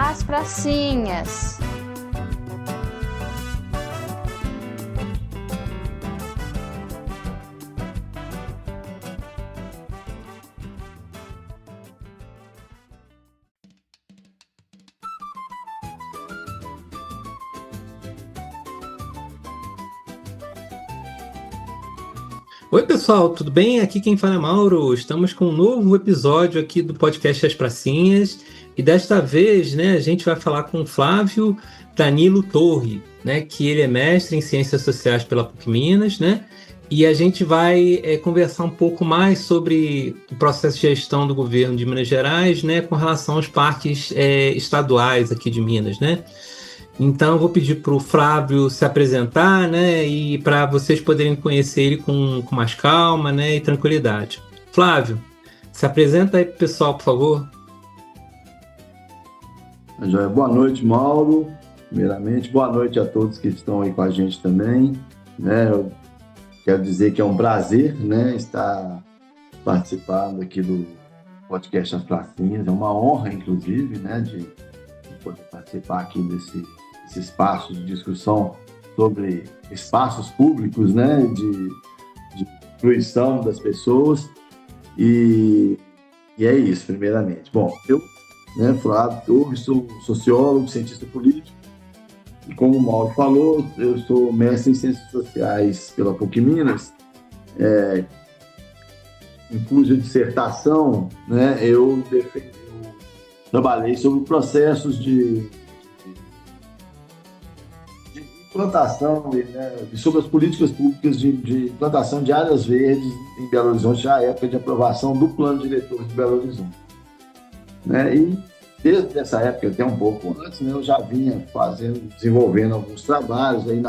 As Pracinhas. Oi, pessoal, tudo bem? Aqui quem fala é Mauro. Estamos com um novo episódio aqui do podcast As Pracinhas e desta vez, né, a gente vai falar com o Flávio Danilo Torre, né, que ele é mestre em Ciências Sociais pela PUC Minas, né, e a gente vai conversar um pouco mais sobre o processo de gestão do governo de Minas Gerais, né, com relação aos parques estaduais aqui de Minas, né. Então, eu vou pedir para o Flávio se apresentar, né, e para vocês poderem conhecer ele com mais calma, né, e tranquilidade. Flávio, se apresenta aí para o pessoal, por favor. Boa noite, Mauro. Primeiramente, boa noite a todos que estão aí com a gente também. Né, eu quero dizer que é um prazer, né, estar participando aqui do podcast As Pracinhas. É uma honra, inclusive, né, de poder participar aqui desse espaço de discussão sobre espaços públicos, né, de fruição das pessoas, e é isso, primeiramente. Bom, eu, né, Flávio Torre, sou sociólogo, cientista político, e como o Mauro falou, eu sou mestre em Ciências Sociais pela PUC Minas. Em cuja dissertação, né, eu trabalhei sobre processos de implantação, né, sobre as políticas públicas de implantação de áreas verdes em Belo Horizonte, já à época de aprovação do Plano Diretor de Belo Horizonte. Né, e desde essa época, até um pouco antes, né, eu já vinha desenvolvendo alguns trabalhos aí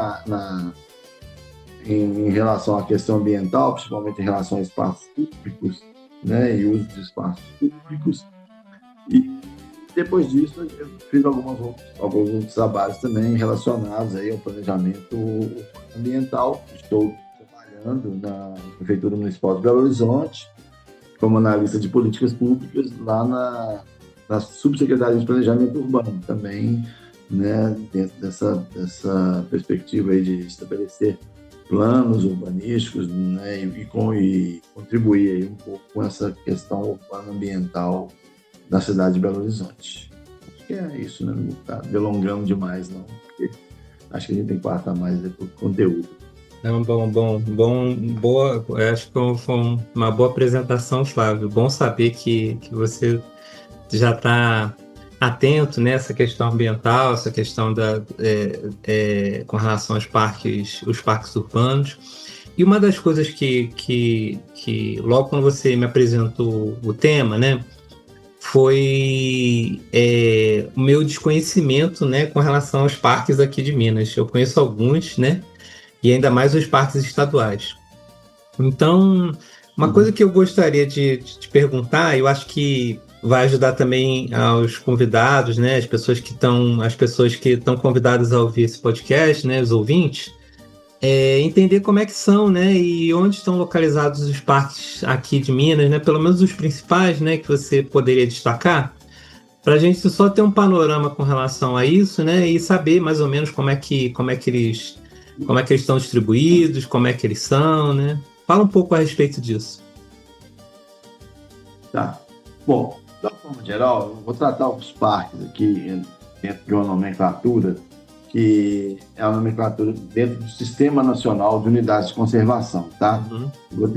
em relação à questão ambiental, principalmente em relação a espaços públicos, né, e uso de espaços públicos. E depois disso, eu fiz alguns outros trabalhos também relacionados aí ao planejamento ambiental. Estou trabalhando na Prefeitura Municipal de Belo Horizonte como analista de políticas públicas lá na Subsecretaria de Planejamento Urbano, também, né, dentro dessa perspectiva aí de estabelecer planos urbanísticos, né, e contribuir aí um pouco com essa questão urbana ambiental da cidade de Belo Horizonte. Acho que é isso, né? Não vou ficar delongando demais, não, porque acho que a gente tem que passar mais por conteúdo. Não, boa. Acho que foi uma boa apresentação, Flávio. Bom saber que você já está atento nessa questão ambiental, essa questão com relação aos parques urbanos. E uma das coisas que logo quando você me apresentou o tema, né, foi o meu desconhecimento, né, com relação aos parques aqui de Minas. Eu conheço alguns, né, e ainda mais os parques estaduais. Então, uma coisa que eu gostaria de te perguntar, eu acho que vai ajudar também aos convidados, né, as pessoas que estão convidadas a ouvir esse podcast, né, os ouvintes, entender como é que são, né, e onde estão localizados os parques aqui de Minas, né, pelo menos os principais, né, que você poderia destacar, para a gente só ter um panorama com relação a isso, né, e saber mais ou menos como é que eles estão distribuídos, como é que eles são, né? Fala um pouco a respeito disso. Tá. Bom, de uma forma geral, eu vou tratar os parques aqui dentro de uma nomenclatura que é a nomenclatura dentro do Sistema Nacional de Unidades de Conservação, tá? Uhum. Vou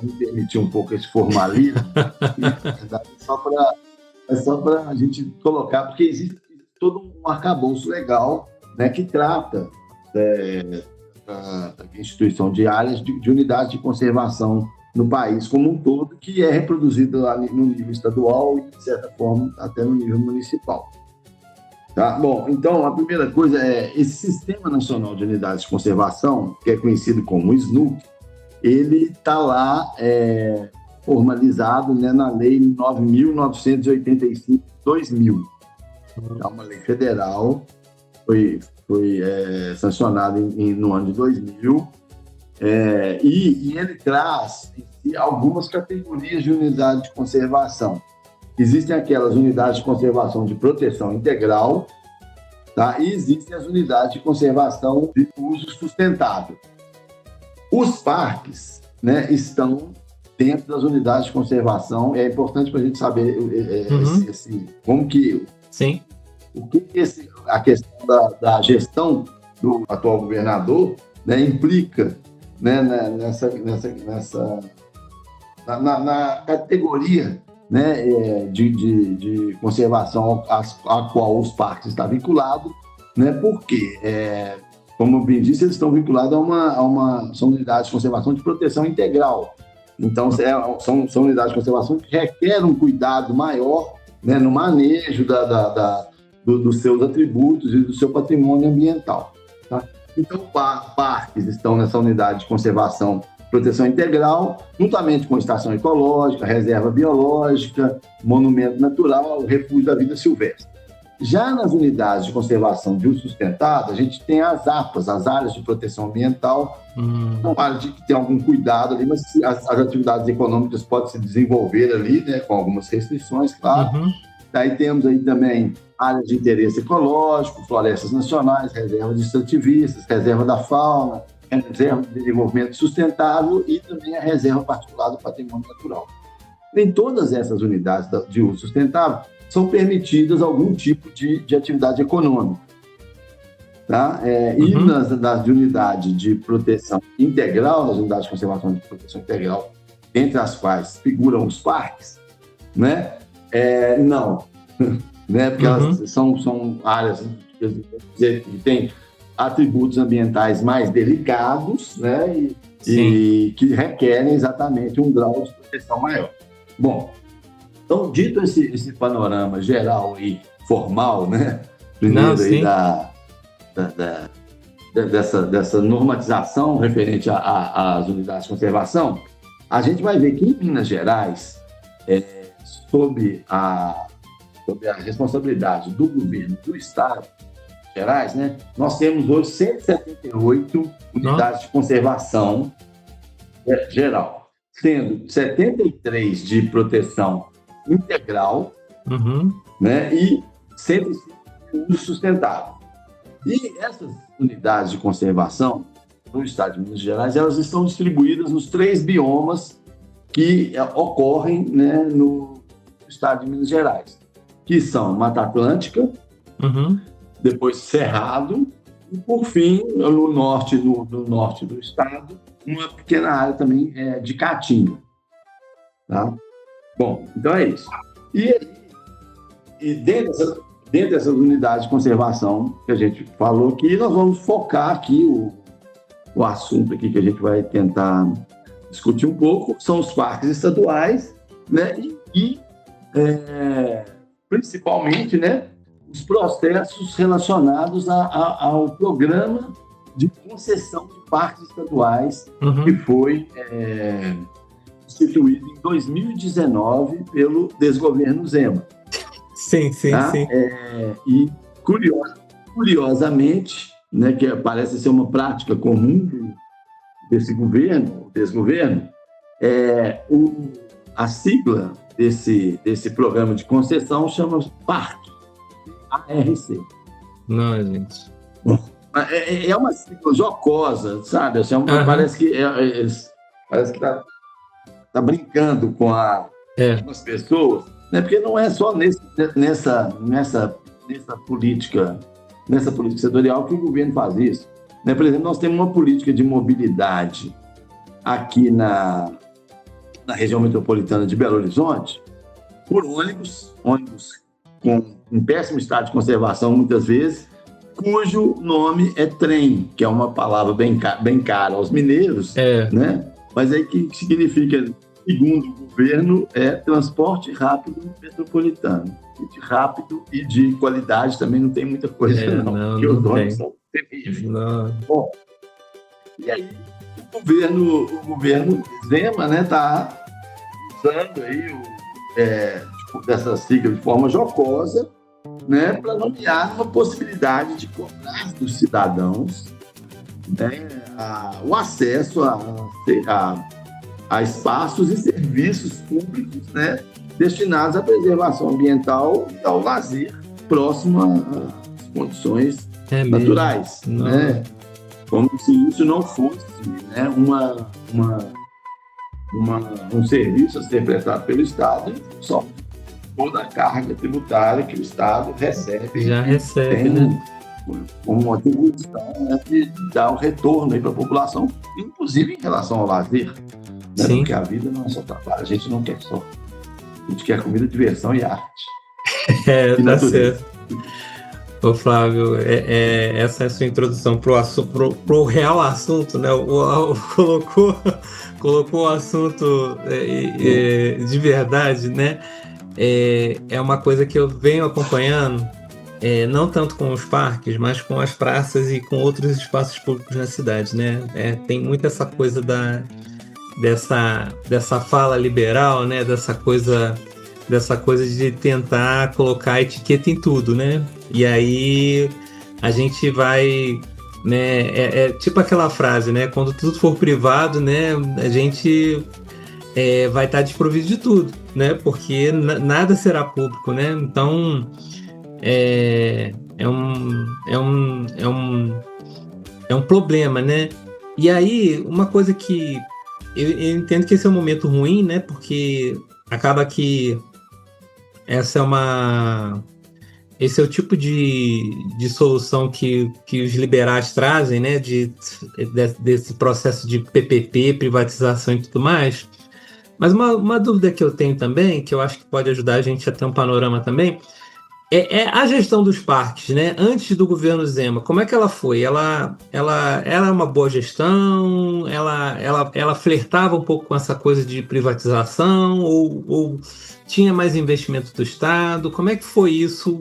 me permitir um pouco esse formalismo, na verdade, é só para a gente colocar, porque existe todo um arcabouço legal, né, que trata da instituição de áreas de unidades de conservação no país como um todo, que é reproduzido lá no nível estadual e, de certa forma, até no nível municipal. Tá? Bom, então, a primeira coisa é esse Sistema Nacional de Unidades de Conservação, que é conhecido como SNUC, ele está lá formalizado, né, na Lei 9.985/2000. É uma lei federal, foi sancionada no ano de 2000, e ele traz algumas categorias de unidade de conservação. Existem aquelas unidades de conservação de proteção integral, tá? E existem as unidades de conservação de uso sustentável. Os parques, né, estão dentro das unidades de conservação. É importante para a gente saber como que... Sim. O que a questão da gestão do atual governador, né, implica, né, na categoria, né, de conservação a qual os parques estão vinculados, né, porque, como eu bem disse, eles estão vinculados são unidades de conservação de proteção integral. Então, são unidades de conservação que requerem um cuidado maior, né, no manejo dos seus atributos e do seu patrimônio ambiental. Tá? Então, parques estão nessa unidade de conservação e proteção integral, juntamente com estação ecológica, reserva biológica, monumento natural, refúgio da vida silvestre. Já nas unidades de conservação de uso sustentável, a gente tem as APAs, as áreas de proteção ambiental, são áreas de que tem algum cuidado ali, mas as atividades econômicas podem se desenvolver ali, né, com algumas restrições, claro. Daí temos aí também áreas de interesse ecológico, florestas nacionais, reservas extrativistas, reserva da fauna, reserva de desenvolvimento sustentável e também a reserva particular do patrimônio natural. Em todas essas unidades de uso sustentável são permitidas algum tipo de atividade econômica. Tá? E nas unidades de proteção integral, nas unidades de conservação de proteção integral, entre as quais figuram os parques, né? Não. Né? Porque elas são áreas que têm atributos ambientais mais delicados, né? E que requerem exatamente um grau de proteção maior. Bom, então, dito esse panorama geral e formal, né? Primeiro aí dessa normatização referente às unidades de conservação, a gente vai ver que em Minas Gerais, sob a responsabilidade do governo do Estado de Gerais, né, nós temos hoje 178 unidades de conservação geral, sendo 73 de proteção integral, né, e 105 de uso sustentável. E essas unidades de conservação no Estado de Minas Gerais, elas estão distribuídas nos 3 biomas que ocorrem, né, no Estado de Minas Gerais, que são Mata Atlântica, depois Cerrado, e, por fim, no norte do estado, uma pequena área também de Caatinga. Tá? Bom, então é isso. E dentro dessas unidades de conservação que a gente falou aqui, nós vamos focar aqui o assunto aqui que a gente vai tentar discutir um pouco, são os parques estaduais, né? E principalmente, né, os processos relacionados ao programa de concessão de parques estaduais que foi instituído em 2019 pelo desgoverno Zema. Sim. E curiosamente, né, que parece ser uma prática comum desse desgoverno, a sigla desse programa de concessão chama PARC, ARC. Não, gente. É uma sigla jocosa, sabe? Assim, parece que tá brincando com as pessoas, né? Porque não é só nessa política setorial que o governo faz isso. Né? Por exemplo, nós temos uma política de mobilidade aqui na região metropolitana de Belo Horizonte, por ônibus em péssimo estado de conservação, muitas vezes, cujo nome é trem, que é uma palavra bem cara aos mineiros, né? Mas aí que significa, segundo o governo, transporte rápido metropolitano. E de rápido e de qualidade também não tem muita coisa, não. Porque os ônibus são terríveis. Bom, e aí o governo Zema, né, está usando aí dessa sigla de forma jocosa, né, para nomear uma possibilidade de cobrar dos cidadãos, né, o acesso a espaços e serviços públicos, né, destinados à preservação ambiental e ao lazer próximo às condições naturais, né? Como se isso não fosse, né, um serviço a ser prestado pelo Estado, só toda a carga tributária que o Estado recebe. Já recebe, tem, né? Uma atribuição, né, de dar um retorno para a população, inclusive em relação ao lazer, né? Porque a vida não é só trabalho, a gente não quer só. A gente quer comida, diversão e arte. Tá certo. Ô Flávio, essa é a sua introdução pro real assunto, né? Colocou o assunto de verdade, né? É uma coisa que eu venho acompanhando, não tanto com os parques, mas com as praças e com outros espaços públicos na cidade, né? Tem muito essa coisa dessa fala liberal, né? Dessa coisa de tentar colocar etiqueta em tudo, né? E aí a gente vai, né? Tipo aquela frase, né? Quando tudo for privado, né? A gente vai estar desprovido de tudo, né? Porque nada será público, né? Então é um problema, né? E aí uma coisa que eu entendo que esse é um momento ruim, né? Porque acaba que esse é o tipo de solução que os liberais trazem, né? Desse processo de PPP, privatização e tudo mais. Mas uma dúvida que eu tenho também, que eu acho que pode ajudar a gente a ter um panorama também, é a gestão dos parques, né? Antes do governo Zema, como é que ela foi? Ela era uma boa gestão? Ela flertava um pouco com essa coisa de privatização? Ou tinha mais investimento do Estado? Como é que foi isso,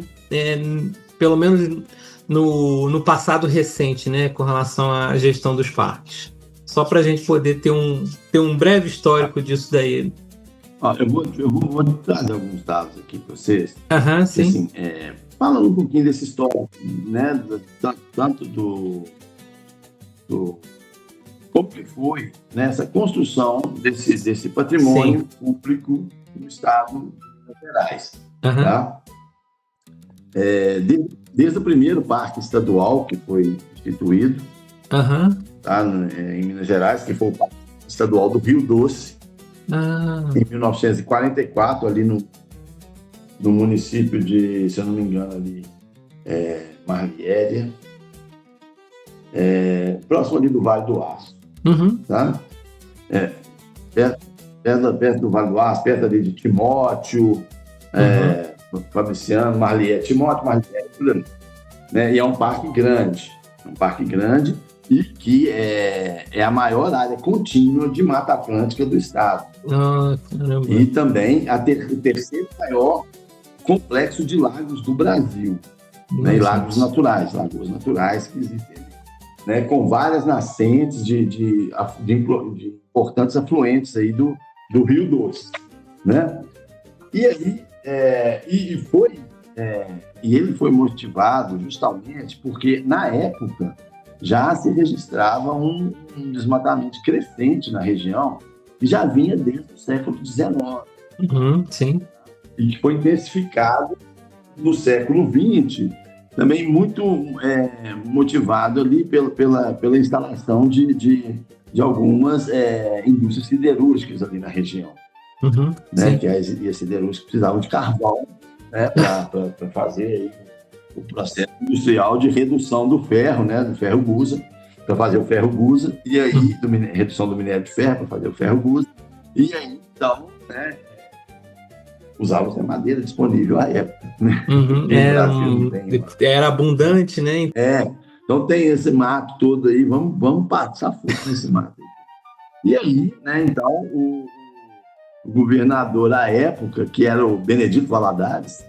pelo menos no passado recente, né? Com relação à gestão dos parques? Só para a gente poder ter um breve histórico disso daí. Eu vou trazer alguns dados aqui para vocês. Sim. Assim, falando um pouquinho dessa história, né, tanto do como que foi, né, essa construção desse patrimônio público do Estado de Minas Gerais. Tá? Desde o primeiro parque estadual que foi instituído tá, em Minas Gerais, que foi o Parque Estadual do Rio Doce, em 1944, ali no município de, se eu não me engano, ali, Marliéria, próximo ali do Vale do Aço. Tá? Perto do Vale do Aço, perto ali de Timóteo, Fabriciano, Marliéria, Timóteo, Marliéria, tudo ali. Né? E é um parque grande, e que é a maior área contínua de Mata Atlântica do estado. E também o terceiro maior complexo de lagos do Brasil, né? E lagoas naturais que existem, né? Com várias nascentes de importantes afluentes aí do Rio Doce, né? E aí ele foi motivado justamente porque na época já se registrava um desmatamento crescente na região que já vinha desde o século XIX. Sim. E que foi intensificado no século XX, também muito motivado ali pela instalação de algumas indústrias siderúrgicas ali na região. Né? Que as siderúrgicas precisavam de carvão, né? para fazer aí o processo industrial de redução do ferro, né? Do ferro gusa, para fazer o ferro gusa, e aí, redução do minério de ferro para fazer o ferro gusa, e aí, então, né? Usava-se a madeira disponível à época, né? Era abundante, né? Então tem esse mato todo aí, vamos passar força nesse mato. E aí, né? Então, o governador à época, que era o Benedito Valadares,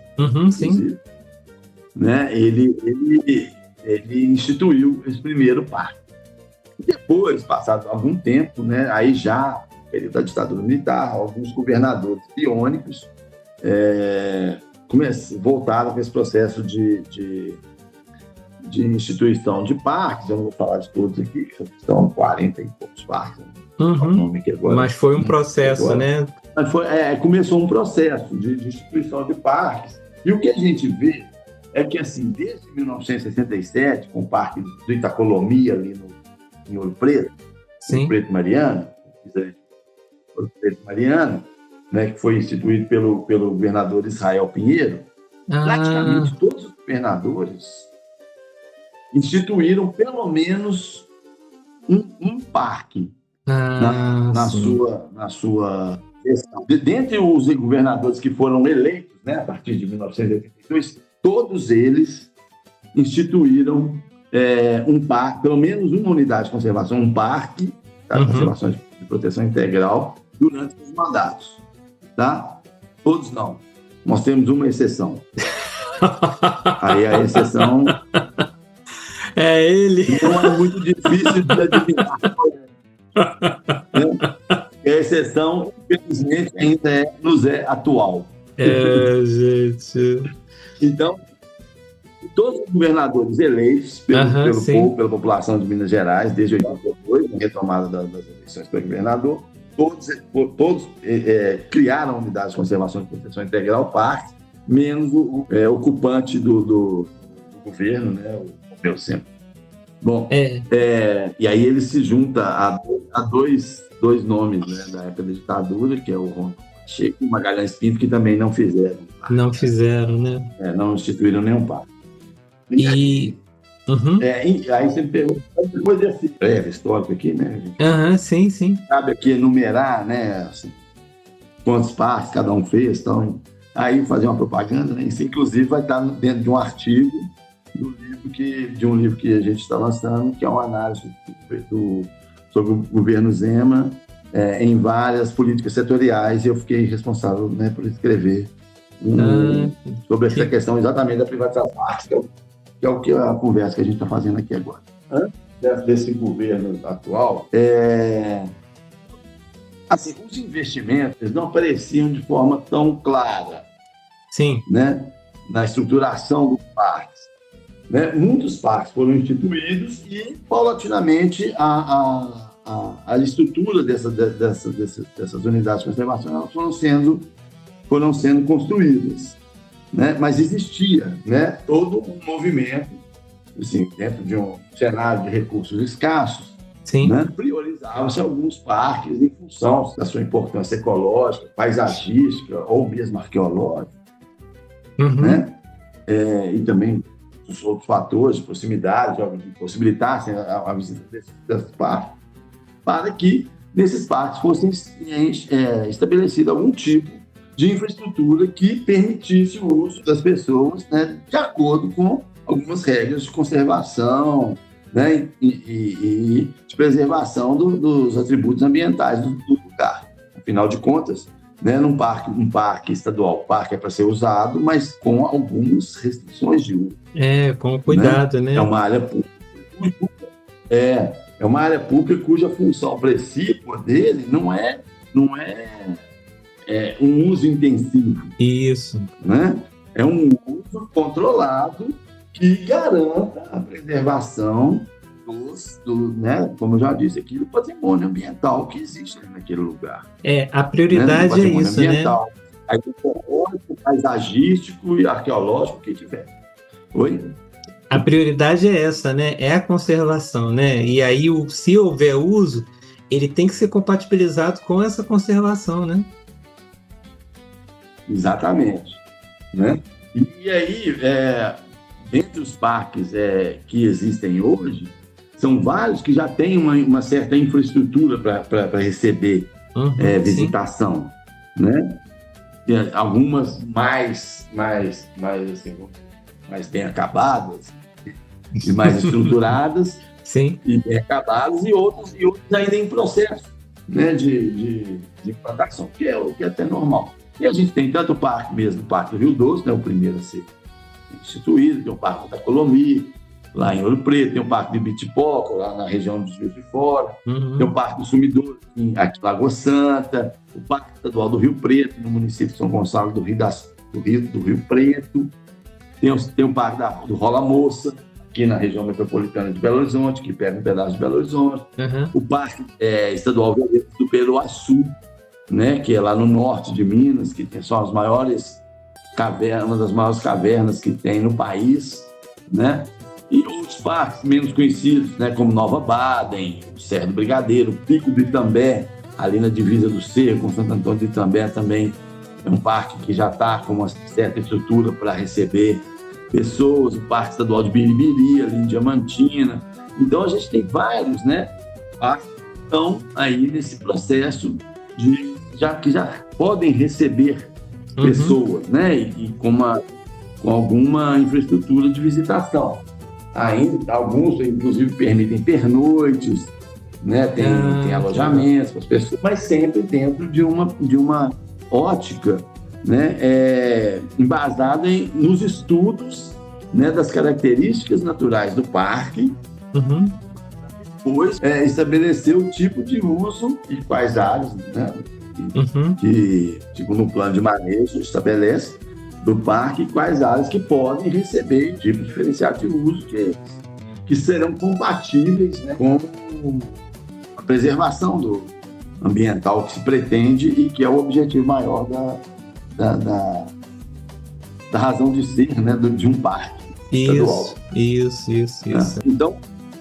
sim. Né, ele instituiu esse primeiro parque. Depois, passado algum tempo, né, aí já, período da ditadura militar, alguns governadores biônicos voltaram para esse processo de instituição de parques. Eu não vou falar de todos aqui, são 40 e poucos parques. Mas foi um processo, né? Mas começou um processo de instituição de parques. E o que a gente vê é que, assim, desde 1967, com o Parque do Itacolomi, ali em Ouro Preto, Ouro Preto Mariana, né, que foi instituído pelo governador Israel Pinheiro, praticamente todos os governadores instituíram pelo menos um parque na sua gestão. Dentre os governadores que foram eleitos, né, a partir de 1982, todos eles instituíram um parque, pelo menos uma unidade de conservação, um parque de conservação de proteção integral durante os mandatos. Tá? Todos não. Nós temos uma exceção. Aí a exceção é ele. Não é muito difícil de adivinhar. A exceção, infelizmente, ainda nos é atual. Gente. Então, todos os governadores eleitos pelo povo, pela população de Minas Gerais, desde 1982, na retomada das eleições para governador, todos criaram unidades de conservação e proteção integral, parques, menos o ocupante do governo, né, o Pompeu Sempre. Bom, e aí ele se junta a dois nomes, né, da época da ditadura, que é o Ronaldo Pacheco e o Magalhães Pinto, que também não fizeram. Não fizeram, né? Não instituíram nenhum parque. E aí você me pergunta, depois desse breve histórico aqui, né? Sim. Cabe aqui enumerar, né, assim, quantos parques cada um fez, então, aí fazer uma propaganda, né? Isso, inclusive, vai estar dentro de um artigo de um livro que a gente está lançando, que é uma análise sobre o governo Zema em várias políticas setoriais, e eu fiquei responsável, né, por escrever sobre essa questão exatamente da privatização dos parques, que é o que a conversa que a gente está fazendo aqui agora. Antes desse governo atual, assim, os investimentos não apareciam de forma tão clara, né, na estruturação dos parques. Né? Muitos parques foram instituídos e, paulatinamente, a estrutura dessas unidades de conservação foram sendo construídas. Né? Mas existia, né, todo um movimento, assim, dentro de um cenário de recursos escassos, né, priorizava-se alguns parques em função da sua importância ecológica, paisagística ou mesmo arqueológica, né? E também os outros fatores de proximidade, de possibilitassem a visita desses parques, para que nesses parques fossem estabelecido algum tipo de infraestrutura que permitisse o uso das pessoas, né, de acordo com algumas regras de conservação, né, e de preservação dos atributos ambientais do lugar. Afinal de contas, né, um parque estadual, o parque é para ser usado, mas com algumas restrições de uso. Com cuidado, né? É uma área pública. É uma área pública cuja função precípua dele não é um uso intensivo. Isso. Né? É um uso controlado que garanta a preservação né, como eu já disse aqui, do patrimônio ambiental que existe naquele lugar. A prioridade é isso, ambiental, né? Aí tem ecológico, paisagístico e arqueológico, o que tiver. Oi? A prioridade é essa, né? É a conservação, né? E aí, se houver uso, ele tem que ser compatibilizado com essa conservação, né? Exatamente. Né? E aí, dentre os parques que existem hoje, são vários que já têm uma certa infraestrutura para receber visitação, né? E algumas mais bem acabadas e mais estruturadas e bem acabadas, e outros ainda em processo, né, de implantação, que é até normal. E a gente tem tanto o parque mesmo, o Parque do Rio Doce, né, o primeiro a ser instituído, tem o Parque da Itacolomi, lá em Ouro Preto, tem o Parque de Bitipoca, lá na região dos Juiz de Fora, tem o Parque do Sumidouro, aqui em Lagoa Santa, o Parque Estadual do Rio Preto, no município de São Gonçalo do Rio Preto, tem o Parque do Rola Moça, aqui na região metropolitana de Belo Horizonte, que pega um pedaço de Belo Horizonte, o Parque Estadual do Peruaçu, né, que é lá no norte de Minas, que são as maiores cavernas, uma das maiores cavernas que tem no país, né? E outros parques menos conhecidos, né, como Nova Baden, Serra do Brigadeiro, Pico do Itambé, ali na divisa do Cerro com Santo Antônio do Itambé, também é um parque que já está com uma certa estrutura para receber pessoas, o Parque Estadual de Biribiri, ali em Diamantina. Então, a gente tem vários, né, parques que estão aí nesse processo que já podem receber pessoas, né, e com alguma infraestrutura de visitação. Ainda, alguns, inclusive, permitem pernoites, né, tem alojamentos para as pessoas, mas sempre dentro de uma ótica, né, embasada nos estudos, né, das características naturais do parque, depois estabelecer o tipo de uso e quais áreas, né, que, tipo, no plano de manejo estabelece do parque, quais áreas que podem receber tipo diferenciado de uso que serão compatíveis, né, com a preservação ambiental que se pretende e que é o objetivo maior da razão de ser, né, de um parque estadual. Isso. Então,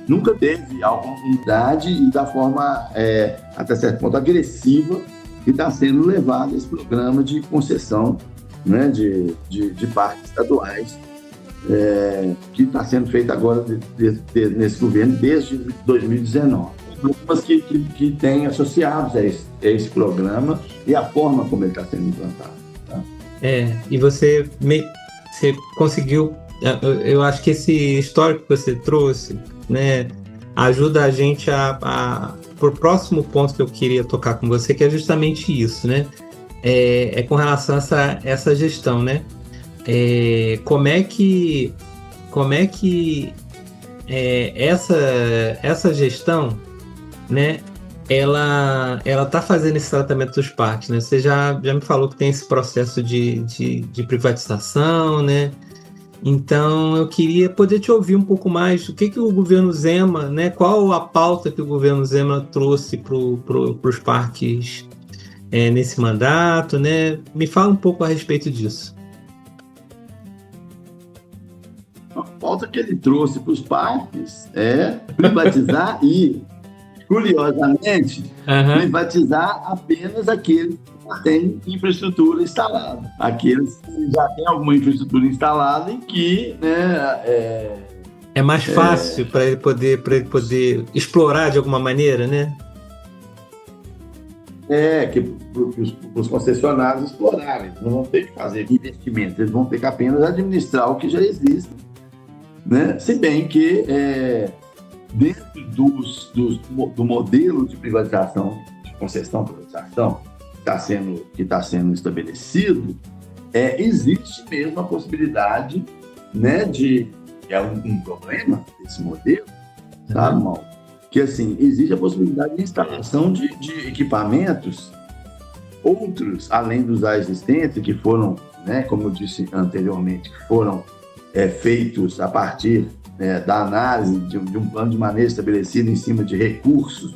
nunca teve alguma unidade e da forma, até certo ponto, agressiva que está sendo levado esse programa de concessão, né, de parques estaduais, que está sendo feito agora nesse governo desde 2019. Programas que têm associados a esse programa e a forma como ele está sendo implantado. Tá? E você conseguiu, eu acho que esse histórico que você trouxe, né, ajuda a gente pro próximo ponto que eu queria tocar com você, que é justamente isso, né? Com relação a essa gestão, né? Como é que essa gestão, né, ela tá fazendo esse tratamento dos parques, né? Você já me falou que tem esse processo de privatização, né? Então, eu queria poder te ouvir um pouco mais do que o governo Zema, né? Qual a pauta que o governo Zema trouxe para os parques nesse mandato, né? Me fala um pouco a respeito disso. A pauta que ele trouxe para os parques é privatizar e, curiosamente, privatizar apenas aqueles que já têm infraestrutura instalada. Aqueles que já têm alguma infraestrutura instalada e que, né, é mais fácil para ele poder explorar de alguma maneira, né? Que os concessionários explorarem. Eles não vão ter que fazer investimentos, eles vão ter que apenas administrar o que já existe, né? Se bem que dentro do modelo de privatização, de concessão privatização que está sendo estabelecido, existe mesmo a possibilidade, né, é um problema desse modelo, sabe, Mauro? Que, assim, existe a possibilidade de instalação de equipamentos, outros, além dos já existentes, que foram, né, como eu disse anteriormente, que foram feitos a partir da análise de um plano de manejo estabelecido em cima de recursos,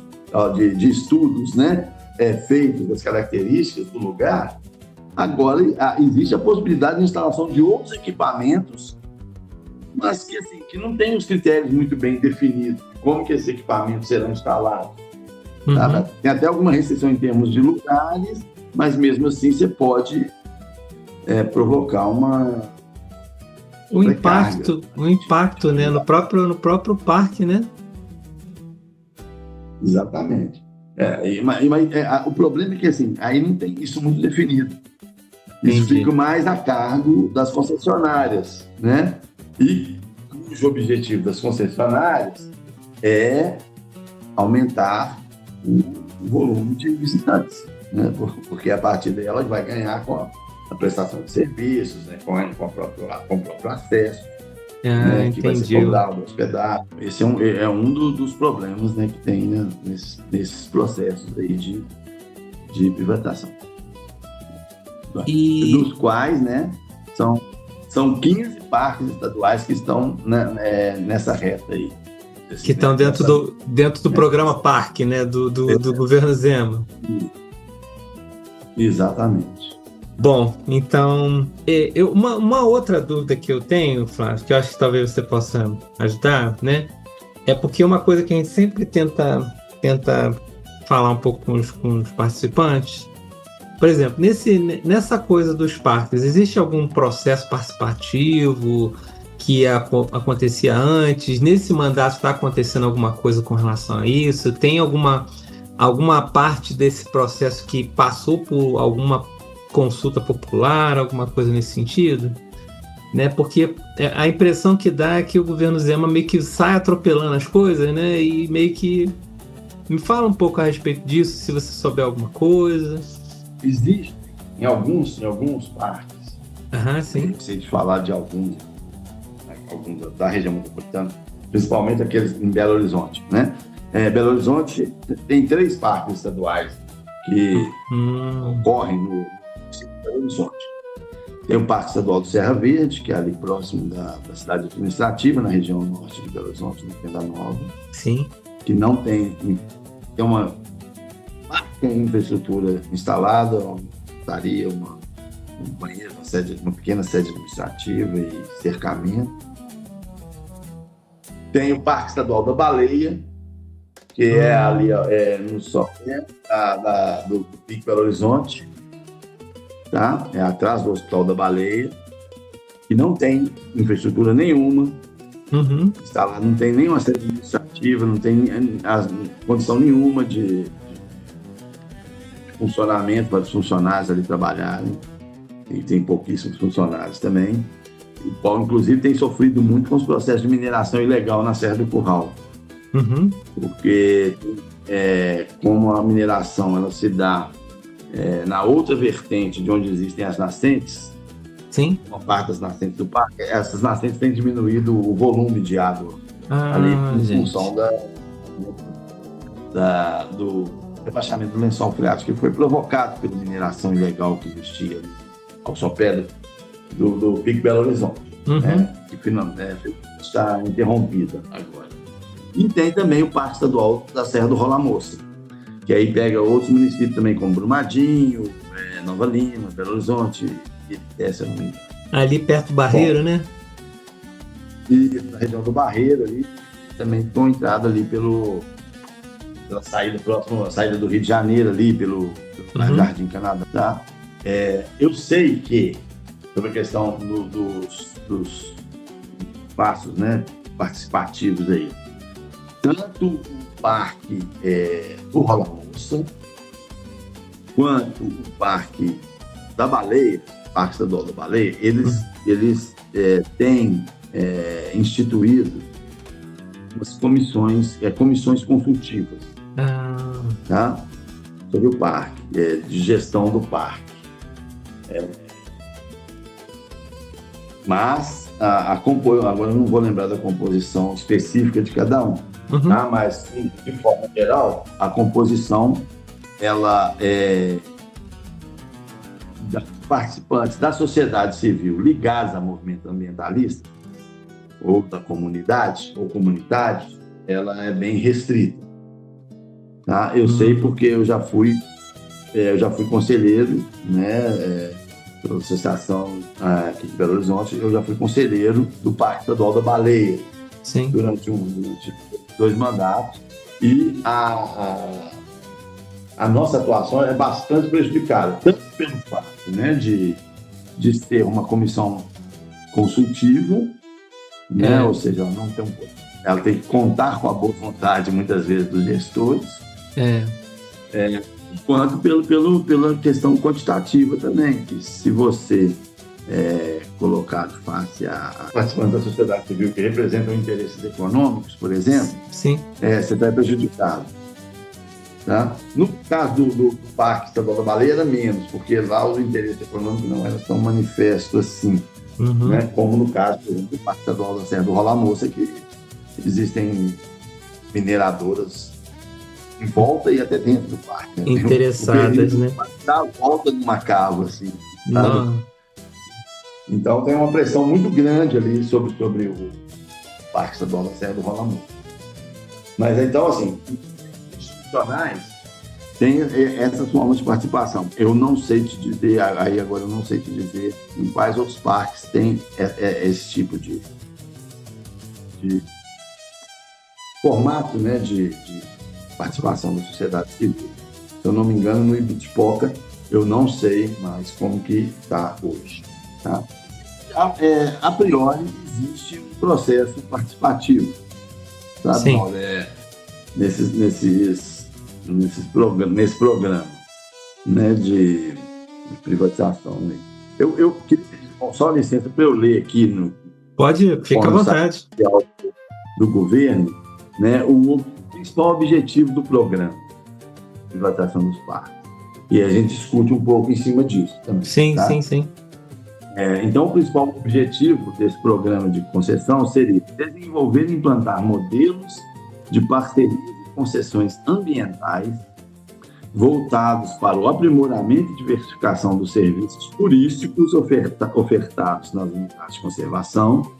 de estudos, né, feitos das características do lugar. Agora, existe a possibilidade de instalação de outros equipamentos, mas que, assim, que não tem os critérios muito bem definidos. Como que esses equipamentos serão instalados? Tá? Tem até alguma restrição em termos de lugares, mas mesmo assim você pode provocar um impacto, né, no próprio parque, né? Exatamente. O problema é que, assim, aí não tem isso muito definido. Isso fica mais a cargo das concessionárias, né? E cujo objetivo das concessionárias é aumentar o volume de visitantes, né? Porque a partir dela vai ganhar com a prestação de serviços, né? com o próprio acesso, né? Que vai ser soldado, hospedado. Esse é um dos problemas, né, que tem, né, nesses processos aí de privatização. Dos quais, né, são 15 parques estaduais que estão, né, nessa reta aí. Que estão dentro do programa Parque, né, do governo Zema. Exatamente. Bom, então, uma outra dúvida que eu tenho, Flávio, que eu acho que talvez você possa ajudar, né? É porque uma coisa que a gente sempre tenta falar um pouco com os participantes. Por exemplo, nessa coisa dos parques, existe algum processo participativo que acontecia antes? Nesse mandato está acontecendo alguma coisa com relação a isso? Tem alguma parte desse processo que passou por alguma consulta popular, alguma coisa nesse sentido? Né? Porque a impressão que dá é que o governo Zema meio que sai atropelando as coisas, né? E meio que... Me fala um pouco a respeito disso, se você souber alguma coisa. Existe em alguns parques. Sim. Eu sei de falar de alguns da região metropolitana, principalmente aqueles em Belo Horizonte, né? Belo Horizonte tem 3 parques estaduais que ocorrem no município de Belo Horizonte. Tem o Parque Estadual do Serra Verde, que é ali próximo da cidade administrativa, na região norte de Belo Horizonte, no Venda Nova. Sim. Que não tem uma infraestrutura instalada, estaria um banheiro, uma pequena sede administrativa e cercamento. Tem o Parque Estadual da Baleia, que é ali no sopé do Pico Belo Horizonte, tá? É atrás do Hospital da Baleia, que não tem infraestrutura nenhuma. Instalado, não tem nenhuma sede administrativa, não tem condição nenhuma de funcionamento para os funcionários ali trabalharem, e tem pouquíssimos funcionários também. O qual, inclusive, tem sofrido muito com os processos de mineração ilegal na Serra do Curral. Porque, como a mineração ela se dá na outra vertente de onde existem as nascentes, sim, uma parte das nascentes do parque, essas nascentes têm diminuído o volume de água ali em função do rebaixamento do lençol freático, que foi provocado pela mineração ilegal que existia ali, ao sopé do Pico Belo Horizonte, né? Que finalmente está interrompida agora. E tem também o Parque Estadual da Serra do Rola Moça, que aí pega outros municípios também, como Brumadinho, Nova Lima, Belo Horizonte, e essa ali perto do Barreiro, né? E na região do Barreiro ali, também com entrada ali pela saída próxima, a saída do Rio de Janeiro ali, pelo Jardim Canadá, tá? Eu sei que, sobre a questão dos passos, né, participativos aí, tanto o Parque do Rola Moça, quanto o Parque da Baleia, Parque Estadual da Baleia, eles têm instituído umas comissões consultivas, tá? Sobre o parque, de gestão do parque. Mas, agora eu não vou lembrar da composição específica de cada um, tá? Mas, de forma geral, a composição ela participantes da sociedade civil ligados a movimento ambientalista ou da comunidade ou comunitários, ela é bem restrita, tá? Eu sei porque eu já fui conselheiro, né, pela associação aqui de Belo Horizonte, eu já fui conselheiro do Parque Estadual da Baleia. Sim. Durante 2 mandatos, e a nossa atuação é bastante prejudicada, tanto pelo fato, né, de ser uma comissão consultiva, né, ou seja, ela tem que contar com a boa vontade, muitas vezes, dos gestores, quanto pela questão quantitativa também, que se você colocado face a participantes da sociedade civil que representam interesses econômicos, por exemplo, sim, você está prejudicado. Tá? No caso do Parque Estadual da Baleia era menos, porque lá os interesses econômicos não eram tão manifestos assim, né? Como no caso, por exemplo, do Parque Estadual da Serra do Rola Moça, que existem mineradoras em volta e até dentro do parque. Né? Interessadas, né? Dá a volta numa cava, assim, sabe? Então tem uma pressão muito grande ali sobre o Parque Estadual da Serra do Rola Moça. Mas então, assim, institucionais, tem essas formas de participação. Eu não sei te dizer, aí agora eu não sei te dizer em quais outros parques tem esse tipo de formato, né, de participação da sociedade civil. Se eu não me engano, no Ibitipoca, eu não sei mais como que está hoje. Tá? A priori, existe um processo participativo, sabe, Sim. Mauro? Nesse programa, né, de privatização. Né? Eu queria pedir só licença para eu ler aqui no Pode, fica à vontade. Do governo, né, o principal objetivo do programa de privatização dos parques. E a gente discute um pouco em cima disso também. Sim, tá? sim. Então, o principal objetivo desse programa de concessão seria desenvolver e implantar modelos de parcerias e concessões ambientais voltados para o aprimoramento e diversificação dos serviços turísticos ofertados nas unidades de conservação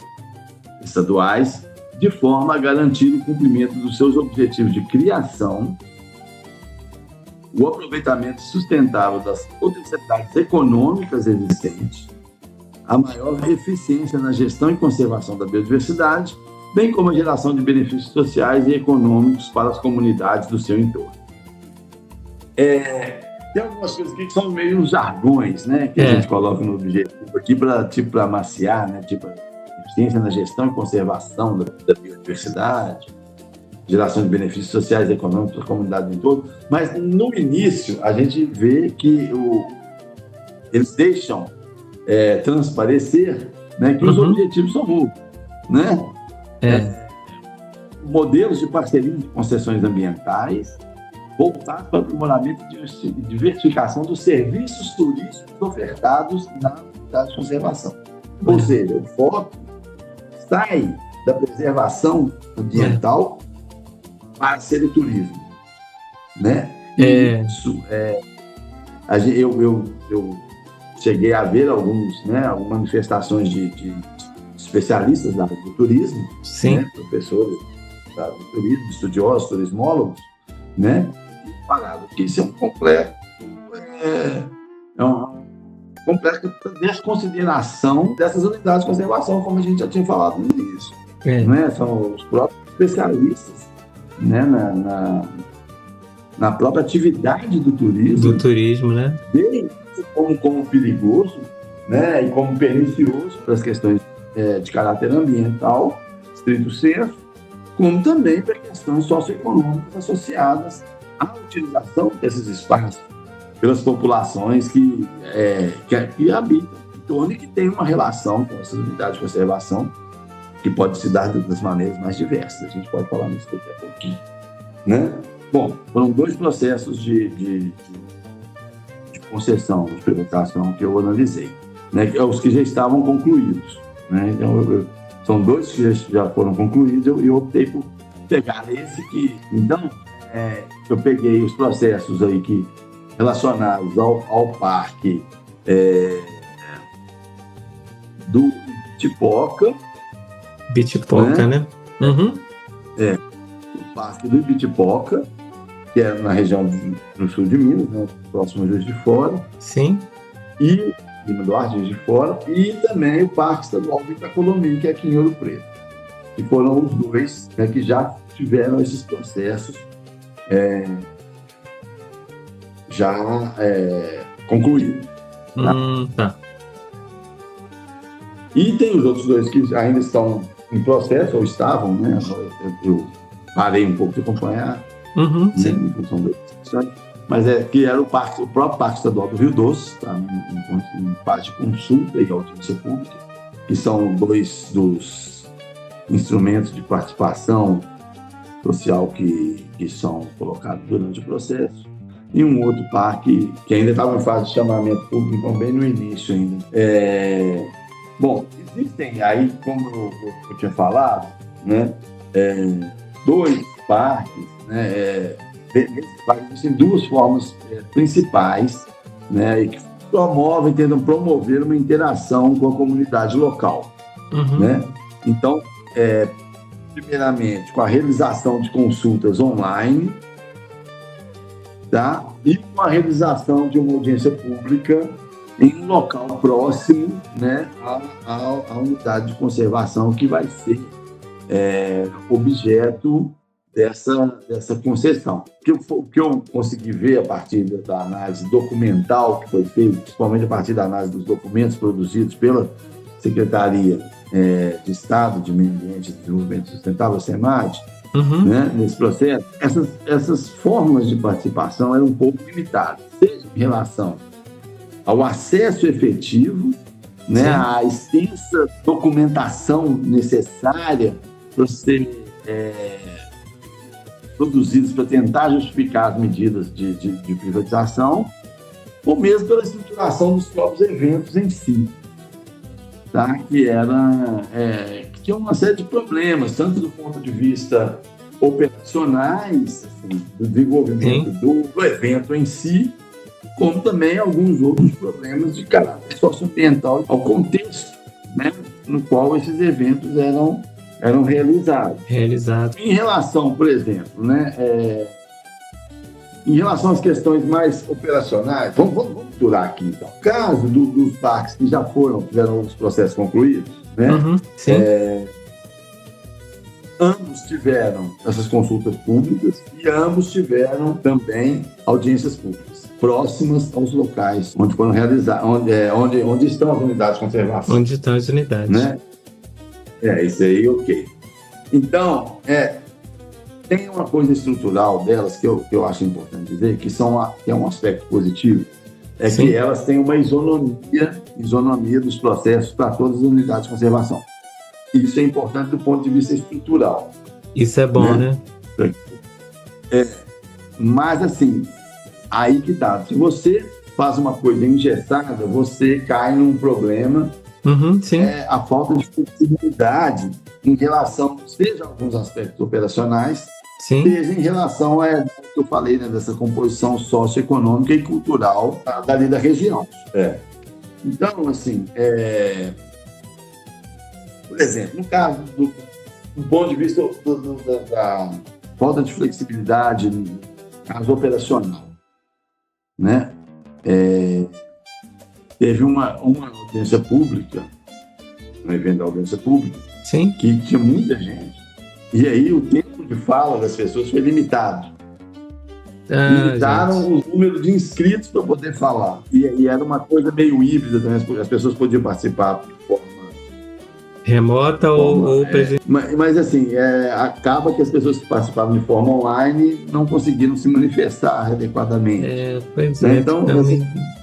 estaduais, de forma a garantir o cumprimento dos seus objetivos de criação, o aproveitamento sustentável das potencialidades econômicas existentes, a maior eficiência na gestão e conservação da biodiversidade, bem como a geração de benefícios sociais e econômicos para as comunidades do seu entorno. Tem algumas coisas aqui que são meio uns jargões, né, que a gente coloca no objetivo aqui para amaciar, né, tipo eficiência na gestão e conservação da biodiversidade, geração de benefícios sociais e econômicos para a comunidade do entorno, mas no início a gente vê que eles deixam transparecer, né, que os objetivos são múltiplos, né? Modelos de parceria de concessões ambientais voltados para o aprimoramento e diversificação dos serviços turísticos ofertados na unidade de conservação. Ou seja, o foco sai da preservação ambiental para ser o turismo, né? Isso eu cheguei a ver algumas manifestações de especialistas da área do turismo, né? Professores da área do turismo, estudiosos, turismólogos, né? E falaram que isso é um complexo desconsideração dessas unidades de conservação, como a gente já tinha falado no início. Né? São os próprios especialistas, né? na própria atividade do turismo. Do turismo, né? Bem como perigoso, né? E como pernicioso para as questões de caráter ambiental, estrito senso, como também para questões socioeconômicas associadas à utilização desses espaços pelas populações que habitam em torno e que têm uma relação com essas unidades de conservação que pode se dar das maneiras mais diversas. A gente pode falar nisso daqui a pouquinho, né? Bom, foram 2 processos de concessão, de privatização que eu analisei, né? Os que já estavam concluídos, né? Então, são 2 que já foram concluídos e eu optei por pegar esse que... Então, eu peguei os processos aí que relacionados ao parque do Ibitipoca, né? O parque do Ibitipoca, que é na região do sul de Minas, né, próximo a Juiz de Fora. Sim. E Lima Duarte, Juiz de Fora, e também o Parque Estadual do Itacolomi, que é aqui em Ouro Preto. Que foram os 2, né, que já tiveram esses processos concluídos. Tá? E tem os outros 2 que ainda estão em processo, ou estavam, né? Eu parei um pouco de acompanhar, em função da discussão, mas que era o próprio Parque Estadual do Rio Doce, tá? em parte de consulta e audiência pública, que são 2 dos instrumentos de participação social que são colocados durante o processo, e um outro parque que ainda estava em fase de chamamento público, então bem no início ainda. Bom, existem aí, como eu tinha falado, né, 2 parques, né, existem 2 formas principais, né, e que tentam promover uma interação com a comunidade local, né? Então, primeiramente, com a realização de consultas online, tá? E com a realização de uma audiência pública em um local próximo, né, à unidade de conservação que vai ser objeto dessa concessão. O que eu consegui ver a partir da análise documental que foi feita, principalmente a partir da análise dos documentos produzidos pela Secretaria de Estado de Meio Ambiente e Desenvolvimento Sustentável, SEMAD, né, nesse processo, essas formas de participação eram um pouco limitadas, seja em relação ao acesso efetivo, né, à extensa documentação necessária para ser produzidos para tentar justificar as medidas de privatização, ou mesmo pela estruturação dos próprios eventos em si, tá? Que tinha uma série de problemas, tanto do ponto de vista operacionais, assim, do desenvolvimento do evento em si, como também alguns outros problemas de caráter socioambiental ao contexto, né, no qual esses eventos eram realizados. Em relação, por exemplo, né, em relação às questões mais operacionais, vamos durar aqui, então. O caso dos parques que já tiveram os processos concluídos, né? Ambos tiveram essas consultas públicas e ambos tiveram também audiências públicas próximas aos locais onde foram realizados, onde estão as unidades de conservação. Onde estão as unidades. Né? Isso aí, ok. Então, tem uma coisa estrutural delas que eu acho importante dizer, que é um aspecto positivo, que elas têm uma isonomia dos processos para todas as unidades de conservação. Isso é importante do ponto de vista estrutural. Isso é bom, né? Mas, assim, aí que tá. Se você faz uma coisa engessada, você cai num problema, a falta de flexibilidade em relação, seja a alguns aspectos operacionais, seja em relação a que eu falei, né, dessa composição socioeconômica e cultural dali da região. Então, assim, por exemplo, no caso do ponto de vista da falta de flexibilidade no caso operacional, né? Teve uma audiência pública, um evento da audiência pública, que tinha muita gente, e aí o tempo de fala das pessoas foi limitado. Limitaram o número de inscritos para poder falar. E era uma coisa meio híbrida também, as pessoas podiam participar de forma remota ou presencial. Mas assim, acaba que as pessoas que participavam de forma online não conseguiram se manifestar adequadamente. Então,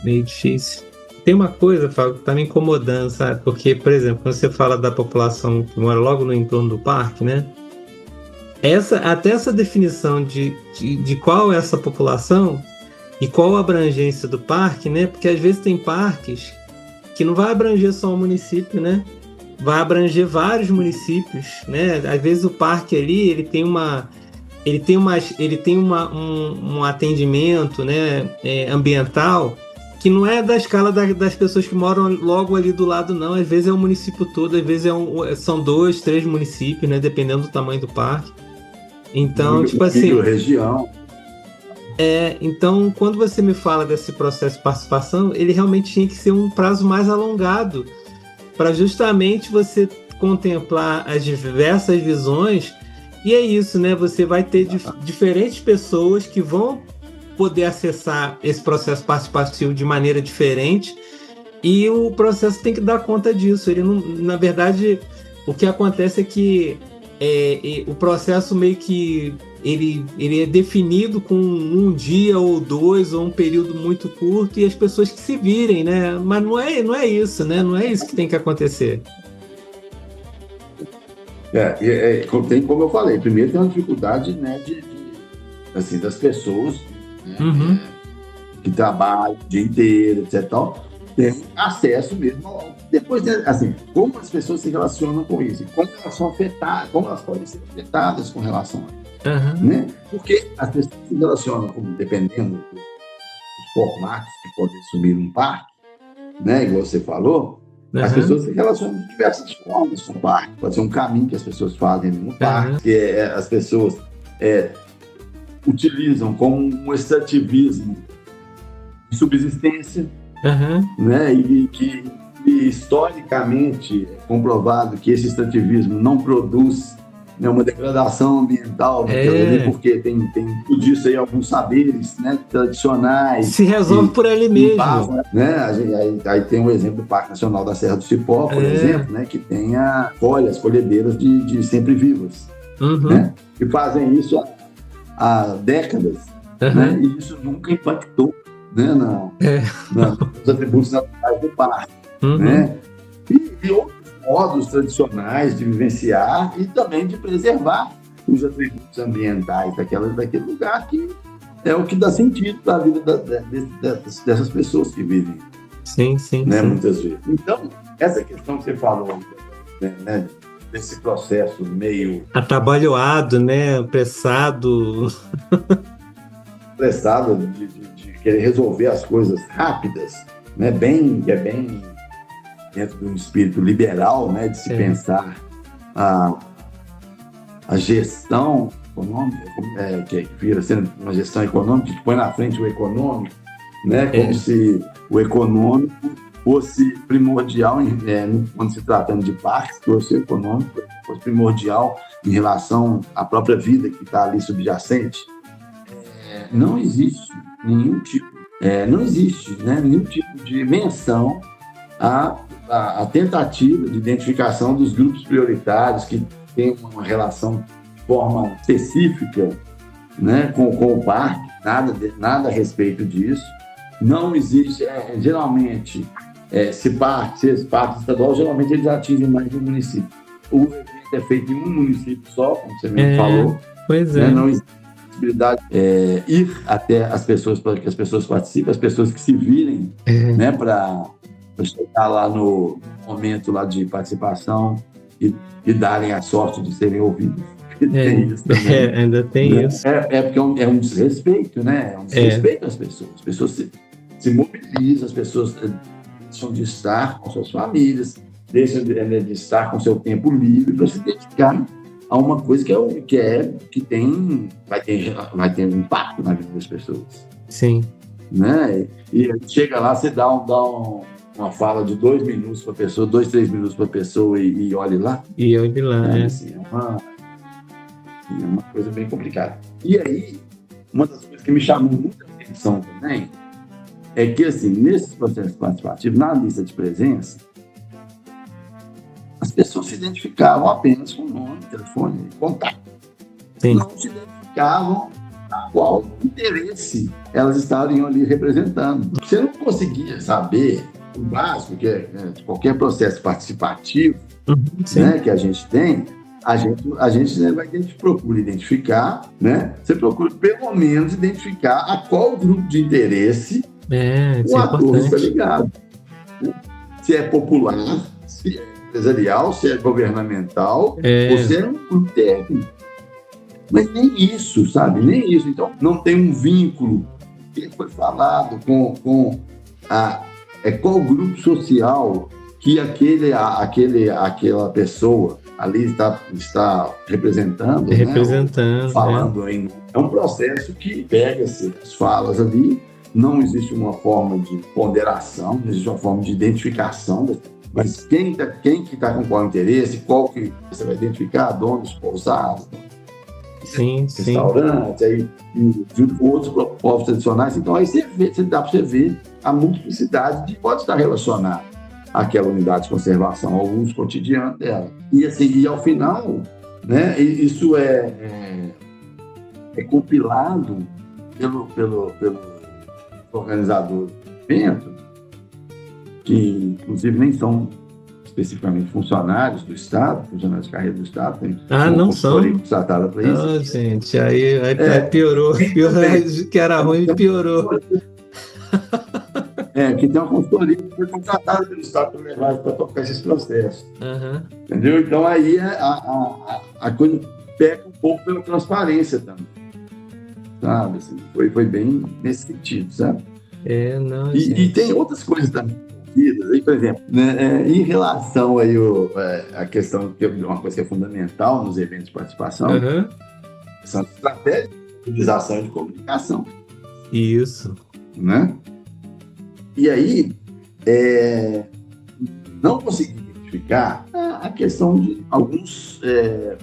meio difícil. Tem uma coisa, Fábio, que está me incomodando, sabe? Porque, por exemplo, quando você fala da população que mora logo no entorno do parque, né? Até essa definição de qual é essa população e qual a abrangência do parque, né? Porque às vezes tem parques que não vai abranger só um município, né? Vai abranger vários municípios, né? Às vezes o parque ali, ele tem um atendimento, né, ambiental que não é da escala das pessoas que moram logo ali do lado, não. Às vezes é o município todo, às vezes são 2, 3 municípios, né, dependendo do tamanho do parque. Então, tipo assim... região. Então, quando você me fala desse processo de participação, ele realmente tinha que ser um prazo mais alongado, para justamente você contemplar as diversas visões, e é isso, né? Você vai ter diferentes pessoas que vão poder acessar esse processo participativo de maneira diferente, e o processo tem que dar conta disso. Ele não, na verdade, o que acontece é que o processo meio que ele é definido com um dia ou 2 ou um período muito curto, e as pessoas que se virem, né? Mas não é isso, né? Não é isso que tem que acontecer. Tem, como eu falei, primeiro tem uma dificuldade, né, assim, das pessoas, né, que trabalham o dia inteiro, etc. Tem acesso mesmo ao... Depois, assim, como as pessoas se relacionam com isso, como elas são afetadas, como elas podem ser afetadas com relação a isso. Né? Porque as pessoas se relacionam, dependendo dos formatos que podem assumir um parque, né, igual você falou, as pessoas se relacionam de diversas formas com o parque. Pode ser um caminho que as pessoas fazem no parque, as pessoas utilizam como um extrativismo de subsistência, né? E que historicamente é comprovado que esse extrativismo não produz, né, uma degradação ambiental, porque tem tudo isso aí, alguns saberes, né, tradicionais. Se resolve por ali mesmo. Né? Aí tem o exemplo do Parque Nacional da Serra do Cipó, por exemplo, né, que tem colhedeiras de sempre-vivos, né, que fazem isso há décadas, né, e isso nunca impactou, né, nos atributos naturais do parque. Né? E outros modos tradicionais de vivenciar e também de preservar os atributos ambientais daquele lugar, que é o que dá sentido para a vida dessas pessoas que vivem. Sim, né, muitas vezes. Então, essa questão que você falou, né, desse processo meio atabalhoado, né, apressado de querer resolver as coisas rápidas, né, bem dentro de um espírito liberal, né, de se pensar a gestão econômica, que vira sendo uma gestão econômica, que põe na frente o econômico, né, como se o econômico fosse primordial, quando se tratando de parques, fosse econômico, fosse primordial em relação à própria vida que está ali subjacente. Não existe nenhum tipo, nenhum tipo de menção a tentativa de identificação dos grupos prioritários que têm uma relação de forma específica, né, com o parque, nada a respeito disso. Não existe, geralmente, esse parque estadual, geralmente eles atingem mais de um município. O evento é feito em um município só, como você mesmo falou. Pois né, não existe possibilidade de ir até as pessoas, para que as pessoas participem, as pessoas que se virem, né, para chegar lá no momento lá de participação e darem a sorte de serem ouvidos. Tem isso também, ainda tem isso. Porque é um desrespeito, né? É um desrespeito às pessoas. As pessoas se mobilizam, as pessoas deixam de estar com suas famílias, deixam de estar com seu tempo livre para se dedicar a uma coisa vai ter um impacto na vida das pessoas. Sim. Né? E chega lá, você dá uma fala de 2 minutos para a pessoa, 2, 3 minutos para a pessoa e olhe lá. E olhe lá, assim, é uma coisa bem complicada. E aí, uma das coisas que me chamou muita atenção também é que, assim, nesses processos participativos, na lista de presença, as pessoas se identificavam apenas com nome, telefone, contato. Sim. Não se identificavam a qual interesse elas estariam ali representando. Você não conseguia saber o básico, que é qualquer processo participativo, né, que a gente tem, a gente procura identificar, né? Você procura pelo menos identificar a qual grupo de interesse o ator está ligado. Se é popular, se é empresarial, se é governamental, ou se é um grupo técnico. Mas nem isso, sabe? Nem isso. Então, não tem um vínculo que foi falado com qual grupo social que aquela pessoa ali está representando, né? Falando ainda. É um processo que pega-se as falas ali, não existe uma forma de ponderação, não existe uma forma de identificação, mas quem que está com qual interesse, qual que você vai identificar, donos, pousadas, restaurantes, aí, e outros povos tradicionais. Então, aí dá para você ver a multiplicidade de pode estar relacionada àquela unidade de conservação, ao uso cotidiano dela. E, assim, e ao final, né, isso é compilado pelo organizador do evento, que, inclusive, nem são especificamente funcionários do Estado, funcionários de carreira do Estado. Não são? Contratada para isso. Não, gente, aí piorou. Que era ruim, piorou. Que tem uma consultoria que foi contratada pelo Estado para tocar esses processos. Entendeu? Então, aí a coisa peca um pouco pela transparência também. Sabe? Assim, foi bem nesse sentido, sabe? E tem outras coisas também. Aí, por exemplo, né, em relação aí a questão de uma coisa que é fundamental nos eventos de participação, são as estratégias de utilização de comunicação. Isso. Né? E aí, não consegui identificar a questão de alguns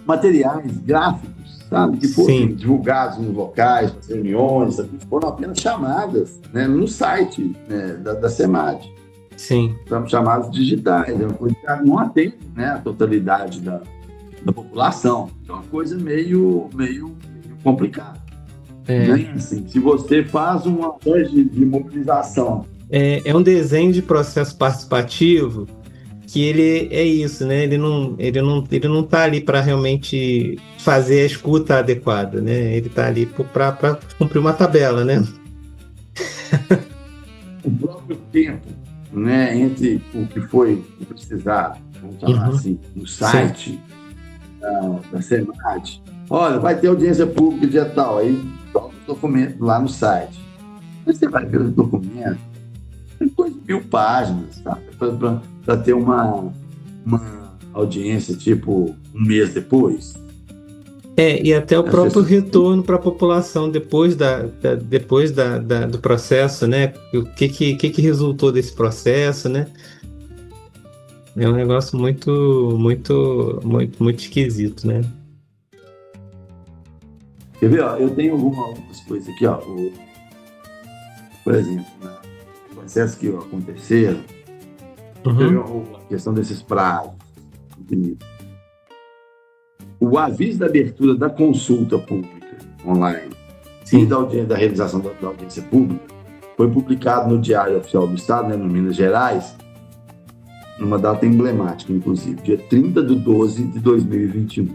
materiais gráficos, sabe, que foram divulgados nos locais, nas reuniões, foram apenas chamadas, né, no site, né, da SEMAD. Sim. São chamadas digitais, é uma coisa que não atende, né, a totalidade da população. É uma coisa meio complicada. Né? Assim, se você faz uma coisa de mobilização. É um desenho de processo participativo que ele é isso, né? Ele não tá ali para realmente fazer a escuta adequada, né? Ele tá ali para cumprir uma tabela, né? O próprio tempo, né, entre o que foi precisado, vamos chamar assim, no site da SEMAD. Olha, vai ter audiência pública dia tal, aí dá os documentos lá no site. Mas você vai ver os documentos, tem coisa de 1000 páginas, tá? Para ter uma audiência, tipo, um mês depois. E até o próprio retorno para a população depois do processo, né? O que resultou desse processo, né? É um negócio muito esquisito, né? Quer ver? Ó, eu tenho algumas coisas aqui, ó. Por exemplo, né, processos que aconteceram, a questão desses prazos. O aviso da abertura da consulta pública online e da realização da audiência pública foi publicado no Diário Oficial do Estado, né, no Minas Gerais, numa data emblemática, inclusive, dia 30/12/2021.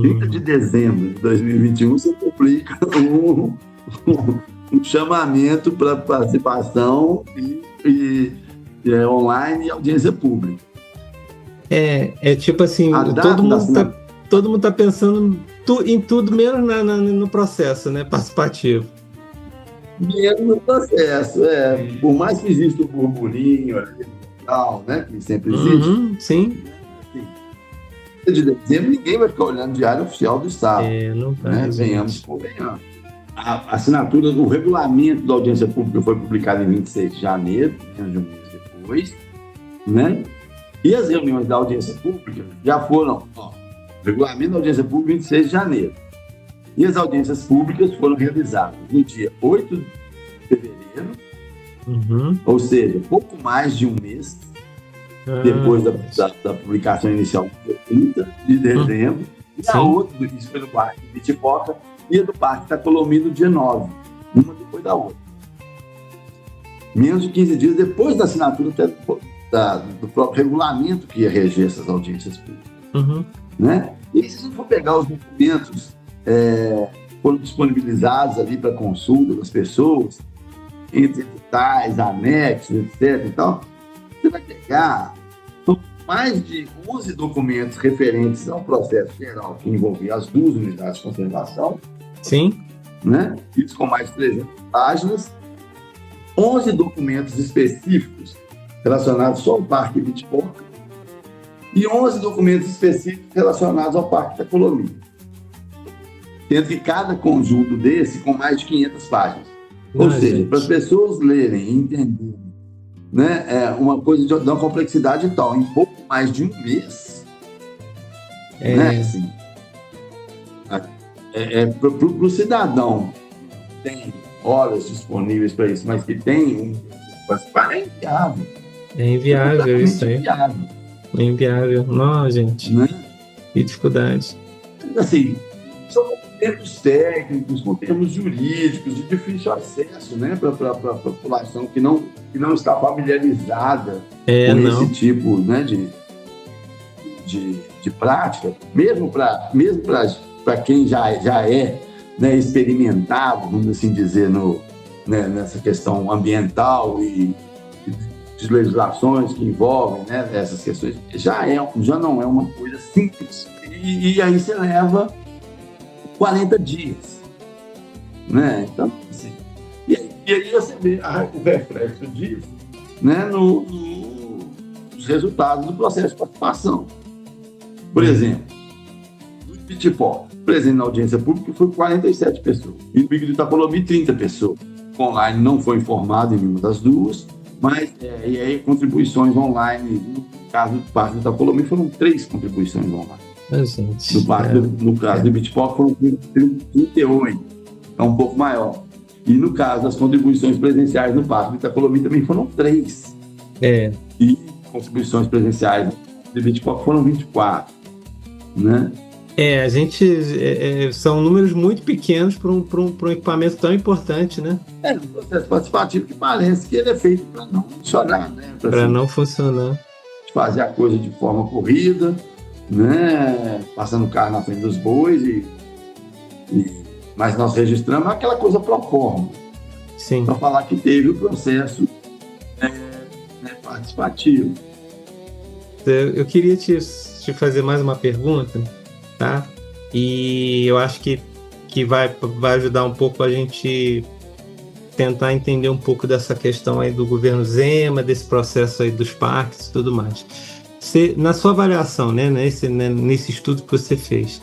30 de dezembro de 2021, você publica um chamamento para participação online e audiência pública. Tipo assim, todo mundo tá pensando em tudo, menos no processo, né, participativo. Menos no processo, por mais que exista o burburinho ali, tal, né, que sempre existe. Sim. De dezembro, ninguém vai ficar olhando o Diário Oficial do Estado. Não vai. Né? Venhamos. A assinatura do regulamento da audiência pública foi publicada em 26 de janeiro, menos de um mês depois, né? E as reuniões da audiência pública já foram, regulamento da audiência pública 26 de janeiro. E as audiências públicas foram realizadas no dia 8 de fevereiro, ou seja, pouco mais de um mês depois da publicação inicial, 30 de dezembro, e a outra, isso foi no Parque de Itipoca, e a do Parque Itacolomi no dia 9, uma depois da outra. Menos de 15 dias depois da assinatura do próprio regulamento que ia reger essas audiências públicas. Né? E se você for pegar os documentos foram disponibilizados ali para consulta das pessoas, entre editais, anexos, etc. e tal, você vai pegar mais de 11 documentos referentes ao processo geral que envolvia as duas unidades de conservação. Sim. Né? Isso com mais de 300 páginas. 11 documentos específicos relacionados só ao Parque de Itipoca e 11 documentos específicos relacionados ao Parque Itacolomi. Sendo que cada conjunto desse com mais de 500 páginas. Ou seja, para as pessoas lerem e entenderem, né, uma coisa de uma complexidade tal, em pouco mais de um mês, né, assim, para o cidadão que tem horas disponíveis para isso, mas que tem é inviável. É inviável isso aí. É inviável. Não, gente. Né? Que dificuldade. Assim, são termos técnicos, com termos jurídicos, de difícil acesso, né, para a população que não está familiarizada com esse tipo, né, de prática, mesmo para quem já é, né, experimentado, vamos assim dizer, nessa questão ambiental e de legislações que envolvem, né, essas questões, já não é uma coisa simples. E aí você leva 40 dias, né? Então, assim, e aí você vê o reflexo disso, né, nos resultados do processo de participação. Por exemplo, no Itipoca, presente na audiência pública foi 47 pessoas. E no Pico do Itapolomi, 30 pessoas. Online não foi informado em nenhuma das duas, mas e aí contribuições online, no caso do Parque do Itapolomi, foram 3 contribuições online. Gente, No caso do Bitpop foram 38, é um pouco maior. E no caso das contribuições presenciais no Parque do Itapolomi também foram 3. E contribuições presenciais do Bitpop foram 24, né? A gente são números muito pequenos para um equipamento tão importante, né? Um processo participativo que parece que ele é feito para não funcionar, né? Para não funcionar. Fazer a coisa de forma corrida, né? Passando o carro na frente dos bois mas nós registramos aquela coisa pro forma. Sim. Para falar que teve o processo participativo. Eu queria te fazer mais uma pergunta, tá? E eu acho que vai ajudar um pouco a gente tentar entender um pouco dessa questão aí do governo Zema, desse processo aí dos parques e tudo mais. Na sua avaliação, né, nesse estudo que você fez,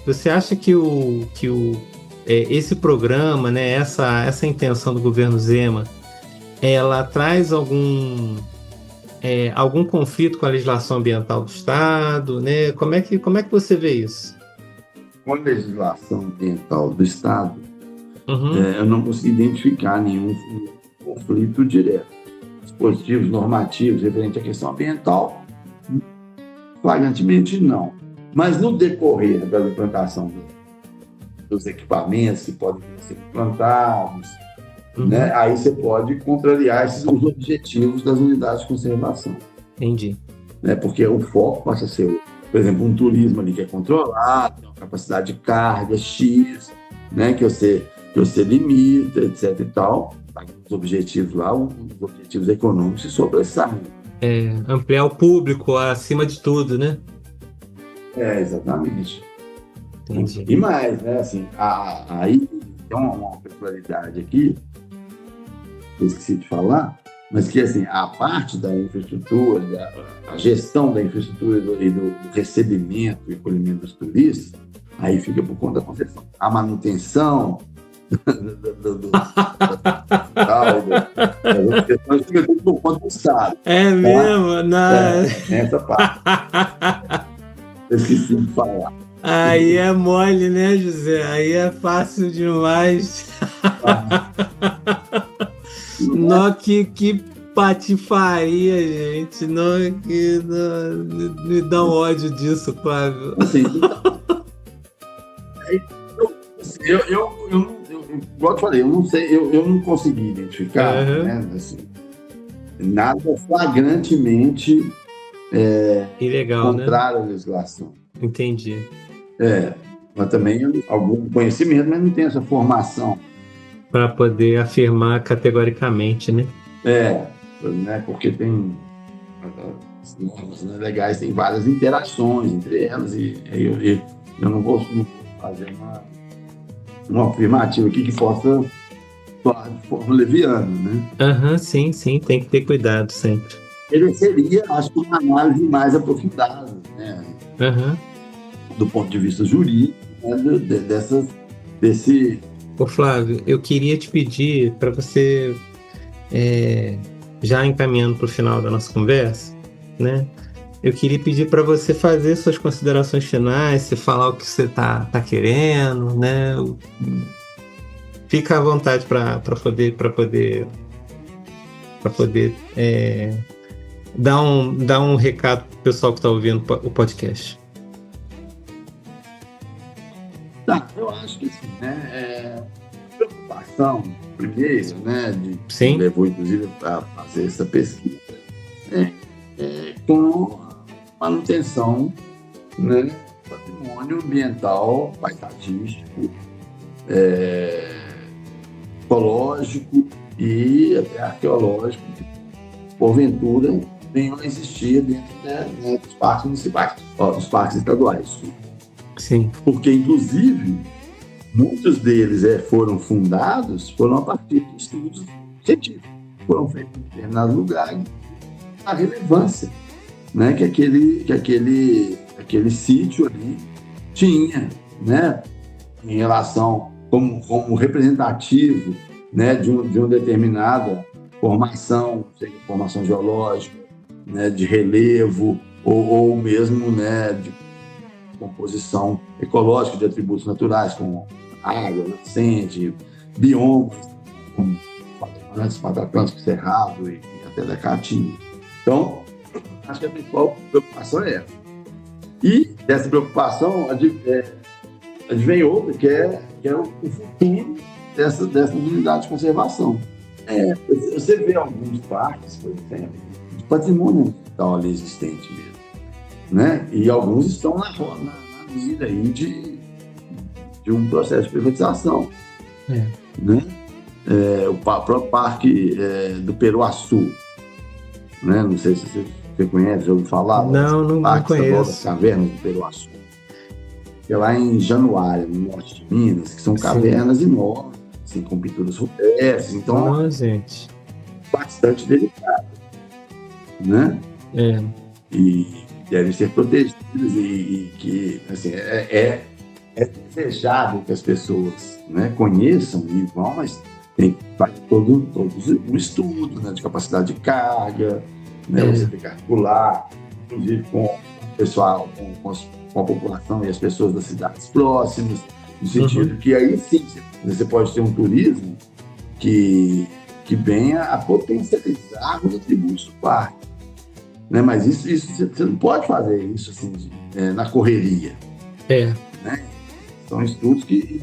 você acha que esse programa, né, essa intenção do governo Zema, ela traz algum conflito com a legislação ambiental do Estado, né? Como é que você vê isso? Com a legislação ambiental do Estado, eu não consegui identificar nenhum conflito direto. Dispositivos normativos referente à questão ambiental, flagrantemente não. Mas no decorrer da implantação dos equipamentos que podem ser implantados, né, aí você pode contrariar os objetivos das unidades de conservação. Entendi. Né, porque o foco passa a ser, por exemplo, um turismo ali que é controlado, uma capacidade de carga X, né, que você limita, etc. e tal. Os objetivos lá, os objetivos econômicos se sobressaem. Ampliar o público acima de tudo, né? Exatamente. Entendi. E mais, né, assim, aí tem uma peculiaridade aqui, eu esqueci de falar, mas que, assim, a parte da infraestrutura, a gestão da infraestrutura e do recebimento e acolhimento dos turistas, aí fica por conta da concessão. A manutenção das questões fica tudo por conta do Estado. É mesmo? Nessa parte. Eu esqueci de falar. Aí é mole, né, José? Aí é fácil demais. Não, que patifaria, gente. Não, me dá um ódio disso, Flávio. Assim, eu igual eu te falei, eu não sei, eu não consegui identificar, né, assim, nada flagrantemente ilegal, contrário, né? à legislação. Entendi. Mas também algum conhecimento, mas não tem essa formação. Para poder afirmar categoricamente, né? Né, porque tem as normas, né, legais, tem várias interações entre elas e eu não vou fazer uma afirmativa aqui que possa falar de forma leviana, né? Sim, tem que ter cuidado sempre. Ele seria, acho que, uma análise mais aprofundada, né? Do ponto de vista jurídico, né? desse... Ô Flávio, eu queria te pedir para você, já encaminhando para o final da nossa conversa, né? Eu queria pedir para você fazer suas considerações finais, você falar o que você tá querendo, né? Fica à vontade para poder dar um recado pro pessoal que está ouvindo o podcast. Eu acho que sim, né? Preocupação, primeiro, né? Sim. Levou, inclusive, a fazer essa pesquisa, com a manutenção, né, do patrimônio ambiental, paisagístico, ecológico e até arqueológico, que, porventura, venham a existir dentro, né, dos parques municipais, dos parques estaduais. Sim. Porque, inclusive, muitos deles foram fundados a partir de estudos científicos. Foram feitos em determinados lugares, a relevância, né, que aquele aquele sítio ali tinha, né, em relação como representativo, né, de uma determinada formação, seja formação geológica, né, de relevo ou mesmo, né, de composição ecológica de atributos naturais, como água, nascente, biomas, como Mata Atlântico, Cerrado e até da Caatinga. Então, acho que a principal preocupação é essa. E dessa preocupação advém outra, que é o futuro dessa unidade de conservação. Você vê alguns parques, por exemplo, de patrimônio ambiental ali existente mesmo, né? E alguns estão na mira aí de um processo de privatização. Né? O próprio parque do Peruaçu, né? Não sei se você conhece, já ouviu falar? Não conheço. Das cavernas do Peruaçu, que é lá em Januária, no norte de Minas, que são cavernas enormes, assim, com pinturas rupestres, então gente, bastante delicado, né? E devem ser protegidas e que, assim, é desejável que as pessoas, né, conheçam e vão, mas tem todo um estudo, né, de capacidade de carga, né, você tem que articular, inclusive com o pessoal, com a população e as pessoas das cidades próximas, no sentido que aí sim você pode ter um turismo que venha a potencializar os atributos do parque. Né? Mas isso você não pode fazer isso assim, na correria. Né? São estudos que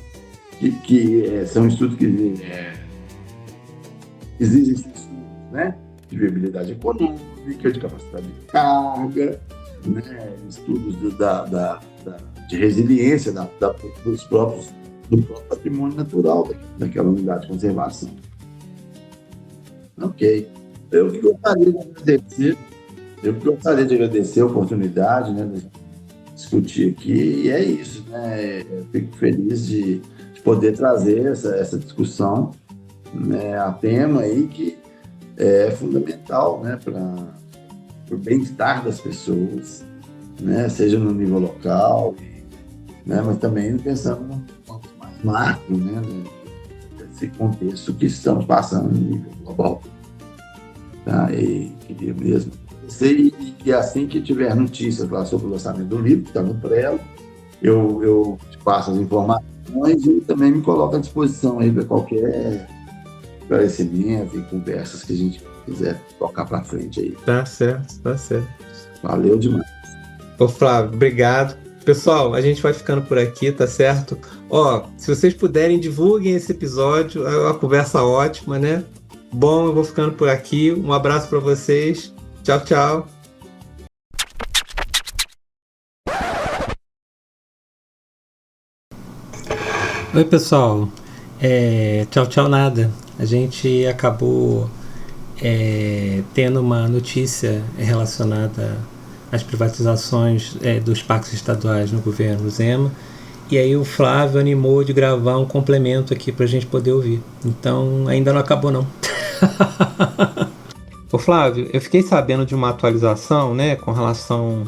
exigem estudos, né? De viabilidade econômica, de capacidade de carga, né? Estudos de resiliência do próprio patrimônio natural daquela unidade de conservação. Ok. Eu gostaria de agradecer a oportunidade, né, de discutir aqui, e é isso, né? Eu fico feliz de poder trazer essa discussão, né, a tema aí que é fundamental, né, para o bem-estar das pessoas, né, seja no nível local, né, mas também pensando no ponto mais macro, né, desse contexto que estamos passando no nível global. Tá? E queria mesmo e que assim que tiver notícias lá sobre o lançamento do livro, que está no prelo, eu te passo as informações e também me coloco à disposição aí para qualquer esclarecimento e conversas que a gente quiser tocar para frente aí. Tá certo. Valeu demais. Ô Flávio, obrigado. Pessoal, a gente vai ficando por aqui, tá certo? Se vocês puderem, divulguem esse episódio, é uma conversa ótima, né? Bom, eu vou ficando por aqui. Um abraço para vocês. Tchau, tchau. Oi, pessoal. Tchau, nada. A gente acabou tendo uma notícia relacionada às privatizações dos parques estaduais no governo Zema. E aí o Flávio animou de gravar um complemento aqui para a gente poder ouvir. Então, ainda não acabou, não. Ô Flávio, eu fiquei sabendo de uma atualização, né, com relação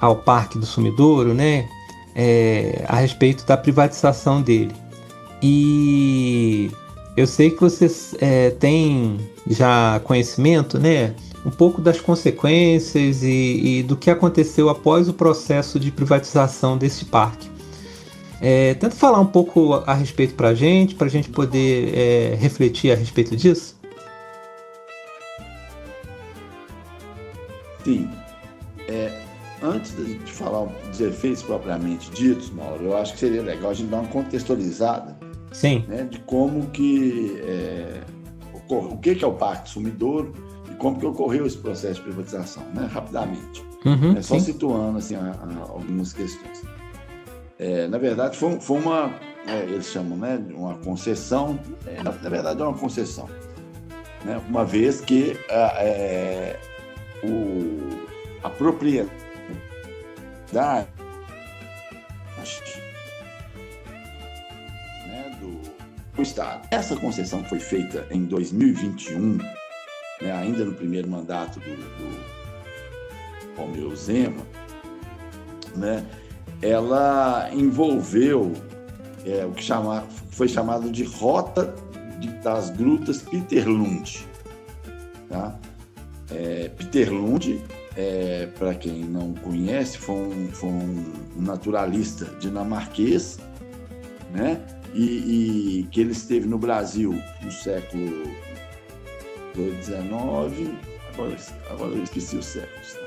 ao Parque do Sumidouro, né, a respeito da privatização dele. E eu sei que vocês têm já conhecimento, né, um pouco das consequências e do que aconteceu após o processo de privatização desse parque. Tenta falar um pouco a respeito para a gente poder refletir a respeito disso? Sim. Antes de falar dos efeitos propriamente ditos, Mauro, eu acho que seria legal a gente dar uma contextualizada. Sim. Né, de como que ocorre, o que é o Parque do Sumidouro e como que ocorreu esse processo de privatização, né, rapidamente. Só situando assim, algumas questões. Na verdade, foi uma, eles chamam, né, uma concessão, na verdade é uma concessão, né, uma vez que a propriedade do Estado. Essa concessão foi feita em 2021, né, ainda no primeiro mandato do Romeu Zema, né, ela envolveu o que foi chamado de Rota das Grutas Peter Lund. Tá? Peter Lund, para quem não conhece, foi um naturalista dinamarquês, né? E que ele esteve no Brasil no século XIX, agora eu esqueci os séculos. Tá?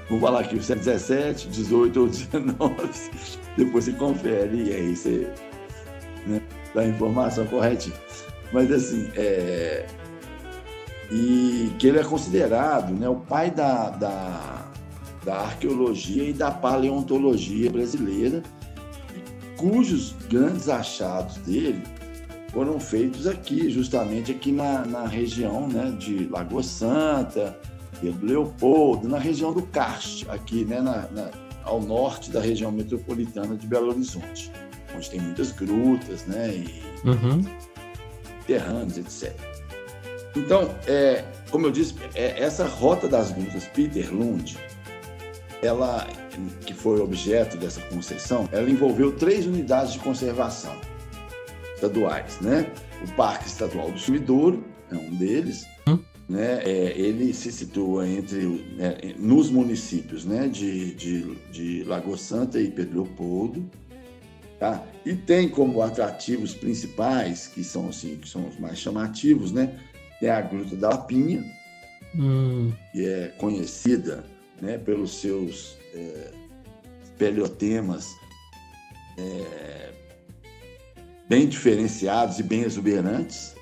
Vou falar aqui, o século XVII, XVIII ou XIX, depois você confere e aí você, né, dá a informação corretinha. Mas assim, e que ele é considerado, né, o pai da arqueologia e da paleontologia brasileira, cujos grandes achados dele foram feitos aqui, justamente aqui na região, né, de Lagoa Santa, Pedro Leopoldo, na região do Karst, aqui, né, ao norte da região metropolitana de Belo Horizonte, onde tem muitas grutas, né, e terranos, etc. Então, como eu disse, essa Rota das Grutas Peter Lund, ela, que foi objeto dessa concessão, ela envolveu 3 unidades de conservação estaduais, né? O Parque Estadual do Sumidouro é um deles, né? Ele se situa nos municípios, né, de Lagoa Santa e Pedro Leopoldo, tá? E tem como atrativos principais, que são os mais chamativos, né? Tem a Gruta da Lapinha, que é conhecida, né, pelos seus peleotemas bem diferenciados e bem exuberantes,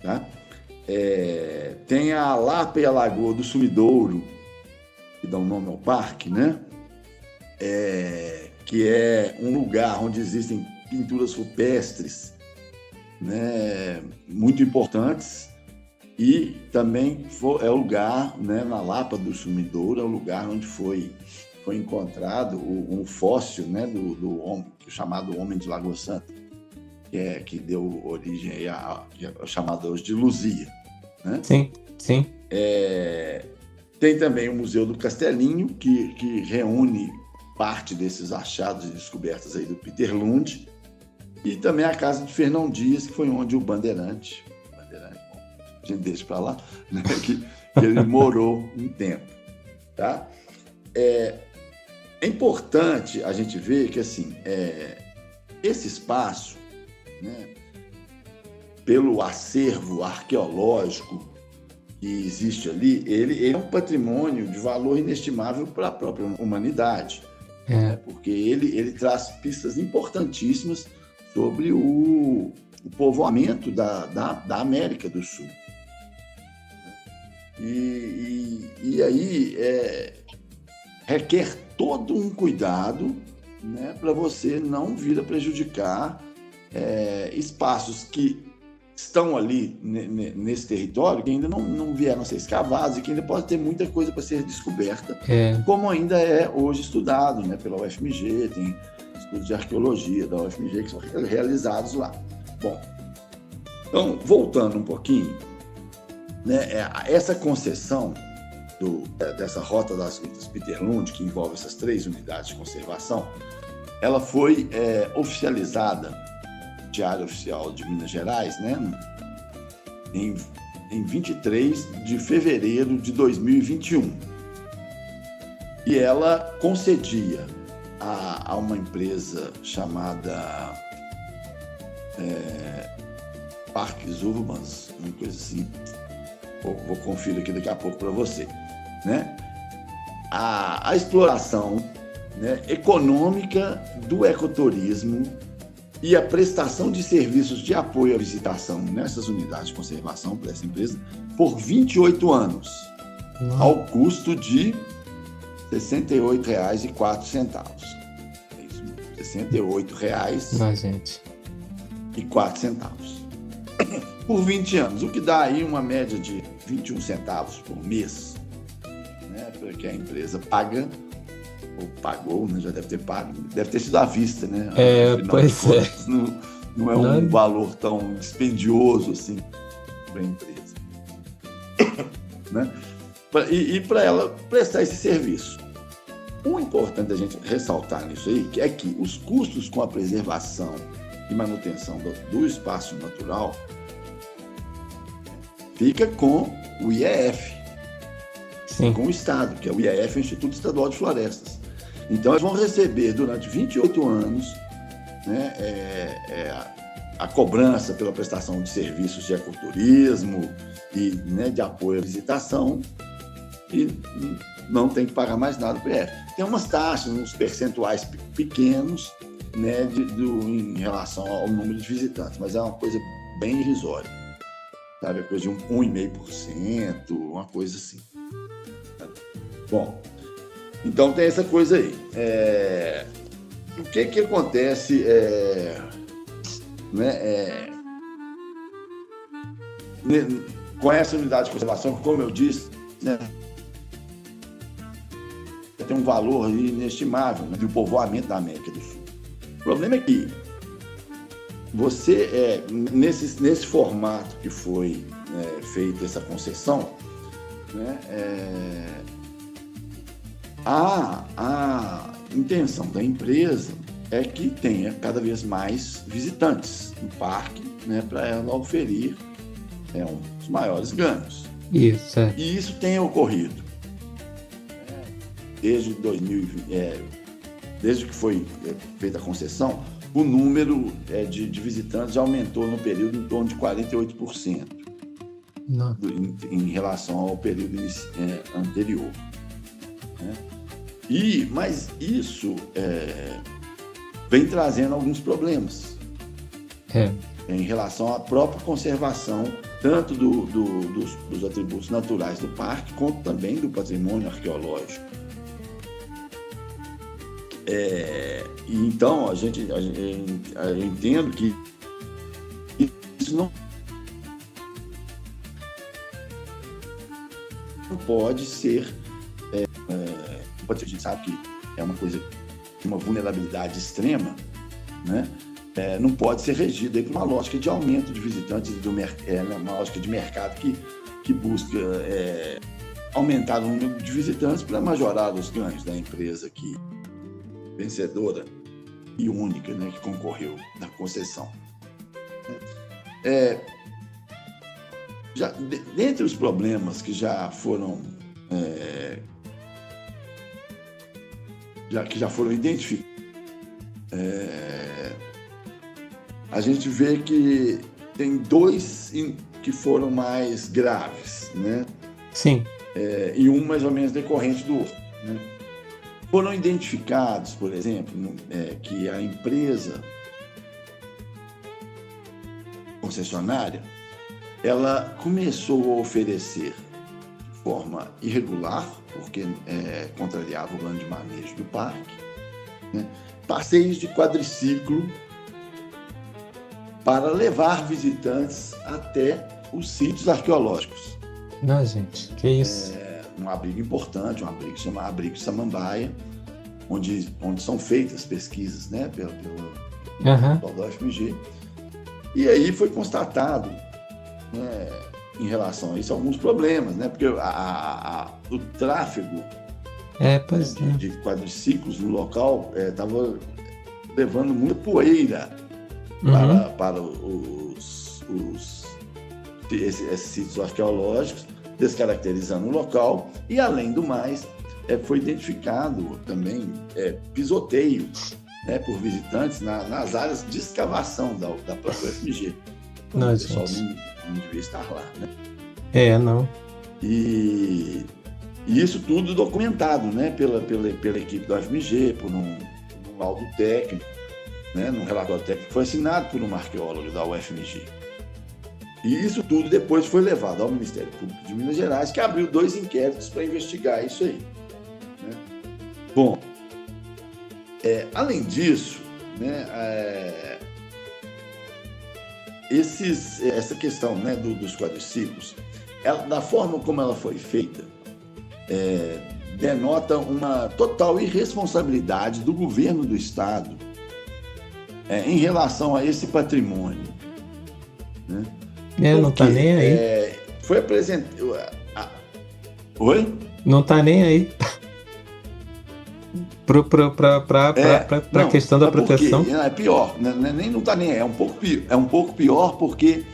tá? Tem a Lapa e a Lagoa do Sumidouro, que dá o nome ao parque, né? Que é um lugar onde existem pinturas rupestres, né, muito importantes. E também é o lugar, né, na Lapa do Sumidouro, é o lugar onde foi encontrado um fóssil, né, do homem, chamado Homem de Lagoa Santa, que deu origem aí ao chamado hoje de Luzia. Né? Sim. Tem também o Museu do Castelinho, que reúne parte desses achados e descobertas aí do Peter Lund, e também a Casa de Fernão Dias, que foi onde o Bandeirante, a gente deixa para lá, né, que ele morou um tempo. Tá? É importante a gente ver que assim, esse espaço, né, pelo acervo arqueológico que existe ali, ele é um patrimônio de valor inestimável para a própria humanidade, né, porque ele traz pistas importantíssimas sobre o povoamento da América do Sul. E aí requer todo um cuidado, né, para você não vir a prejudicar espaços que estão ali nesse território, que ainda não vieram a ser escavados e que ainda pode ter muita coisa para ser descoberta, como ainda é hoje estudado, né, pela UFMG, tem estudos de arqueologia da UFMG que são realizados lá. Bom, então, voltando um pouquinho, né, essa concessão dessa Rota das Grutas Peter Lund, que envolve essas 3 unidades de conservação, ela foi oficializada no Diário Oficial de Minas Gerais, né, em 23 de fevereiro de 2021. E ela concedia a uma empresa chamada Parques Urbans, uma coisa assim, vou conferir aqui daqui a pouco para você, né? A exploração, né, econômica do ecoturismo e a prestação de serviços de apoio à visitação nessas unidades de conservação para essa empresa por 28 anos, ao custo de R$ 68,04. É isso mesmo, R$ 68,04. Por 20 anos, o que dá aí uma média de 21 centavos por mês, né, porque a empresa paga, ou pagou, né, já deve ter pago, deve ter sido à vista, né? Pois é. Não é um valor tão dispendioso assim para a empresa. Né? E para ela prestar esse serviço. o importante a gente ressaltar nisso aí é que os custos com a preservação e manutenção do espaço natural fica com o IEF, Sim. com o Estado, que é o IEF, o Instituto Estadual de Florestas. Então, eles vão receber durante 28 anos, né, a cobrança pela prestação de serviços de ecoturismo e, né, de apoio à visitação, e não tem que pagar mais nada para o IEF. Tem umas taxas, uns percentuais pequenos, né, em relação ao número de visitantes, mas é uma coisa bem irrisória, sabe? É coisa de 1,5%, uma coisa assim. Bom, então tem essa coisa aí. O que acontece com essa unidade de conservação, como eu disse, né, tem um valor inestimável, né, do povoamento da América do Sul. O problema é que você, nesse formato que foi feita essa concessão, né, a intenção da empresa é que tenha cada vez mais visitantes no parque, né, para ela oferir um dos maiores ganhos. Isso, E isso tem ocorrido desde 2020, desde que foi feita a concessão. O número de visitantes já aumentou no período em torno de 48% em relação ao período anterior, né? Mas isso vem trazendo alguns problemas em relação à própria conservação, tanto dos atributos naturais do parque, quanto também do patrimônio arqueológico. Então, eu entendo que isso não pode ser, a gente sabe que é uma coisa de uma vulnerabilidade extrema, né? Não pode ser regido aí por uma lógica de aumento de visitantes, uma lógica de mercado que busca aumentar o número de visitantes para majorar os ganhos da empresa vencedora e única, né, que concorreu na concessão. Dentre os problemas que já foram identificados, a gente vê que tem dois que foram mais graves, né? Sim. E um mais ou menos decorrente do outro, né? Foram identificados, por exemplo, que a empresa concessionária, ela começou a oferecer de forma irregular, porque contrariava o plano de manejo do parque, né, passeios de quadriciclo para levar visitantes até os sítios arqueológicos. Não, gente, que isso? Um abrigo importante, um abrigo que se chama Abrigo Samambaia, onde são feitas pesquisas, né, pelo pessoal da UFMG. E aí foi constatado, né, em relação a isso, alguns problemas, né, porque o tráfego de quadriciclos no local estava levando muita poeira para esses sítios arqueológicos, descaracterizando o local, e além do mais, foi identificado também pisoteio, né, por visitantes nas áreas de escavação da própria UFMG. O pessoal não devia estar lá, né? Não. E isso tudo documentado, né, pela equipe da UFMG, por um laudo técnico, né, num relatório técnico que foi assinado por um arqueólogo da UFMG. E isso tudo depois foi levado ao Ministério Público de Minas Gerais, que abriu 2 inquéritos para investigar isso aí, né? Bom, além disso, né, essa questão, né, dos quadriciclos, da forma como ela foi feita, denota uma total irresponsabilidade do governo do Estado em relação a esse patrimônio, né? Não está nem aí. Foi apresentado. Oi? Não está nem aí. para a questão da proteção. É pior, nem não está nem é um pouco pior porque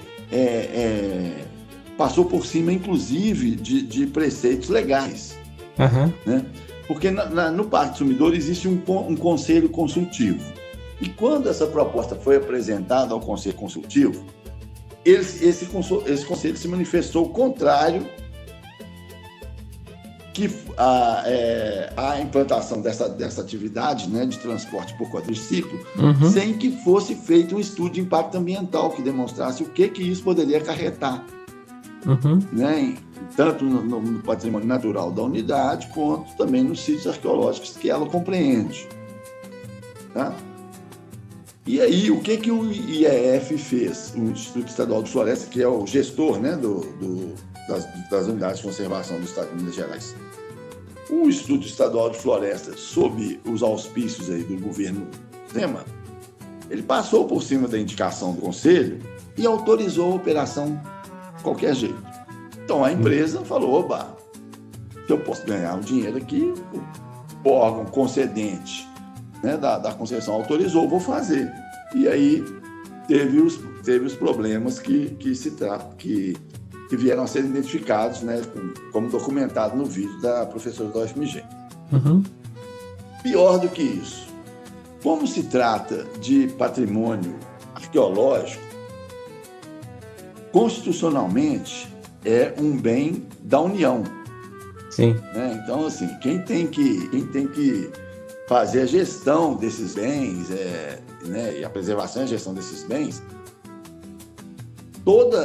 passou por cima, inclusive, de preceitos legais. Uhum. Né? Porque no Parque do Sumidor existe um conselho consultivo. E quando essa proposta foi apresentada ao conselho consultivo, esse conselho se manifestou contrário que a implantação dessa atividade, né, de transporte por quadriciclo, sem que fosse feito um estudo de impacto ambiental que demonstrasse o que isso poderia acarretar, né, tanto no patrimônio natural da unidade, quanto também nos sítios arqueológicos que ela compreende. Tá? E aí, o que o IEF fez, o Instituto Estadual de Floresta, que é o gestor, né, das unidades de conservação do Estado de Minas Gerais? O Instituto Estadual de Floresta, sob os auspícios aí do governo Zema, ele passou por cima da indicação do Conselho e autorizou a operação de qualquer jeito. Então a empresa falou, oba, se eu posso ganhar um dinheiro aqui, o órgão concedente, né, da concessão autorizou, vou fazer. E aí teve os problemas que vieram a ser identificados, né, como documentado no vídeo da professora da UFMG. Pior do que isso, como se trata de patrimônio arqueológico, constitucionalmente é um bem da União. Sim. Né? Então, assim, quem tem que fazer a gestão desses bens, né, e a preservação e a gestão desses bens, todos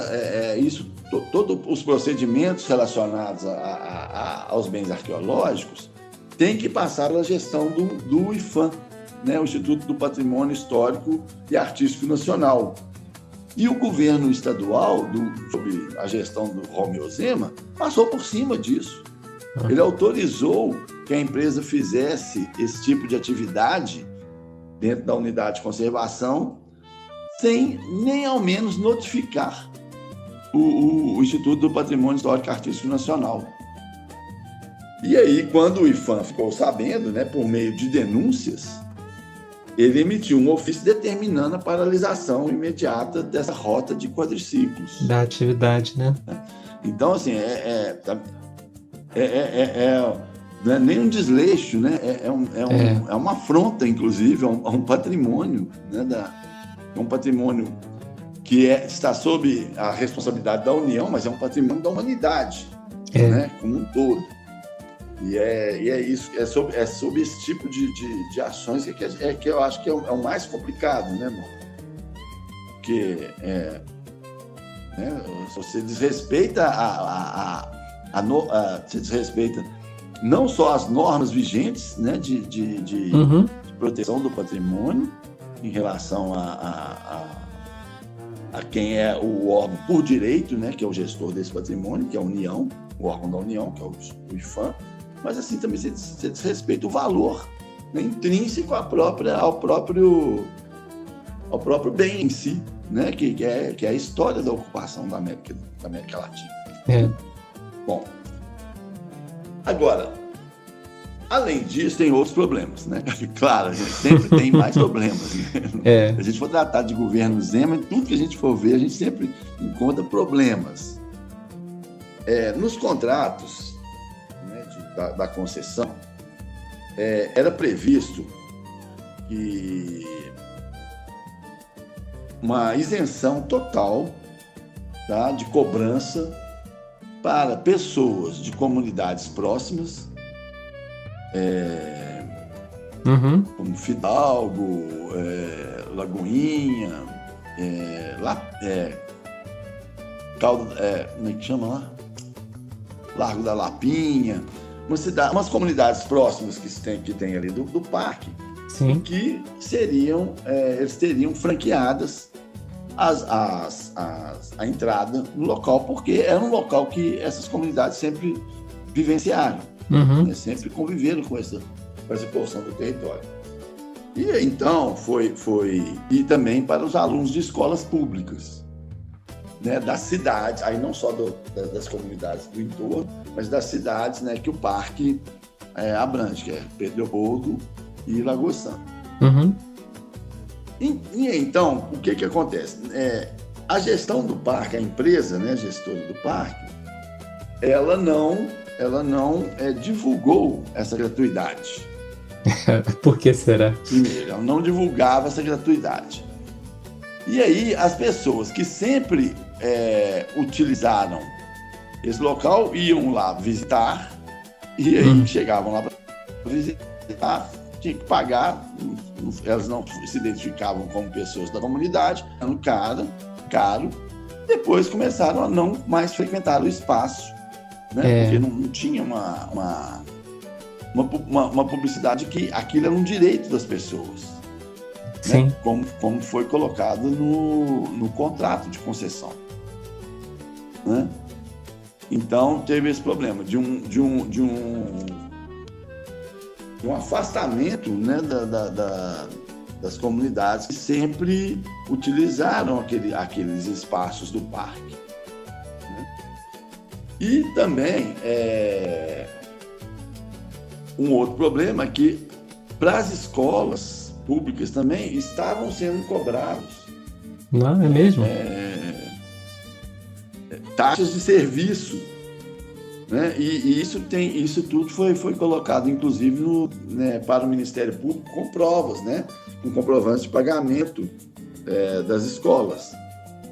os procedimentos relacionados aos bens arqueológicos têm que passar pela gestão do IPHAN, né, o Instituto do Patrimônio Histórico e Artístico Nacional. E o governo estadual, sob a gestão do Romeu Zema, passou por cima disso. Ele autorizou que a empresa fizesse esse tipo de atividade dentro da unidade de conservação sem nem ao menos notificar o Instituto do Patrimônio Histórico e Artístico Nacional. E aí, quando o IPHAN ficou sabendo, né, por meio de denúncias, ele emitiu um ofício determinando a paralisação imediata dessa rota de quadriciclos. Da atividade, né? Então, assim, não é nem um desleixo, né? É uma afronta, inclusive, a um patrimônio, né? É um patrimônio que está sob a responsabilidade da União, mas é um patrimônio da humanidade, né? Como um todo. E é isso, é sobre esse tipo de ações que eu acho que é o mais complicado, né, irmão? Porque né, você desrespeita você desrespeita não só as normas vigentes, né, de proteção do patrimônio em relação a quem é o órgão por direito, né, que é o gestor desse patrimônio, que é a União, o órgão da União, que é o IPHAN, mas assim também você desrespeita o valor, né, intrínseco ao próprio bem em si, né, que é a história da ocupação da América Latina. Bom, agora, além disso, tem outros problemas, né? Claro, a gente sempre tem mais problemas. Né? A gente for tratar de governo Zema, tudo que a gente for ver, a gente sempre encontra problemas. Nos contratos, né, da concessão, era previsto que uma isenção total, tá, de cobrança para pessoas de comunidades próximas, como Fidalgo, Lagoinha, como é que chama lá? Largo da Lapinha, umas comunidades próximas que tem ali do parque. Sim. Que eles teriam franqueadas a entrada no local, porque era um local que essas comunidades sempre vivenciaram, né? Sempre conviveram com essa porção do território. E então e também para os alunos de escolas públicas, né, das cidades, aí não só das comunidades do entorno, mas das cidades, né, que o parque abrange, que é Pedro Leopoldo e Lagoa Santa. Uhum. E então, o que acontece? A gestão do parque, a empresa, né, gestora do parque, ela não divulgou essa gratuidade. Por que será? Primeiro, ela não divulgava essa gratuidade. E aí, as pessoas que sempre utilizaram esse local iam lá visitar, e aí chegavam lá para visitar, tinha que pagar, elas não se identificavam como pessoas da comunidade, era caro, depois começaram a não mais frequentar o espaço, né? Porque não tinha uma publicidade que aquilo era um direito das pessoas, Sim. né? Como foi colocado no contrato de concessão, né? Então teve esse problema de um afastamento, né, das comunidades que sempre utilizaram aqueles espaços do parque, né? E também um outro problema é que para as escolas públicas também estavam sendo cobrados. Não, é mesmo? Taxas de serviço, né? E isso tudo foi colocado, inclusive, para o Ministério Público com provas, né? Com comprovantes de pagamento das escolas,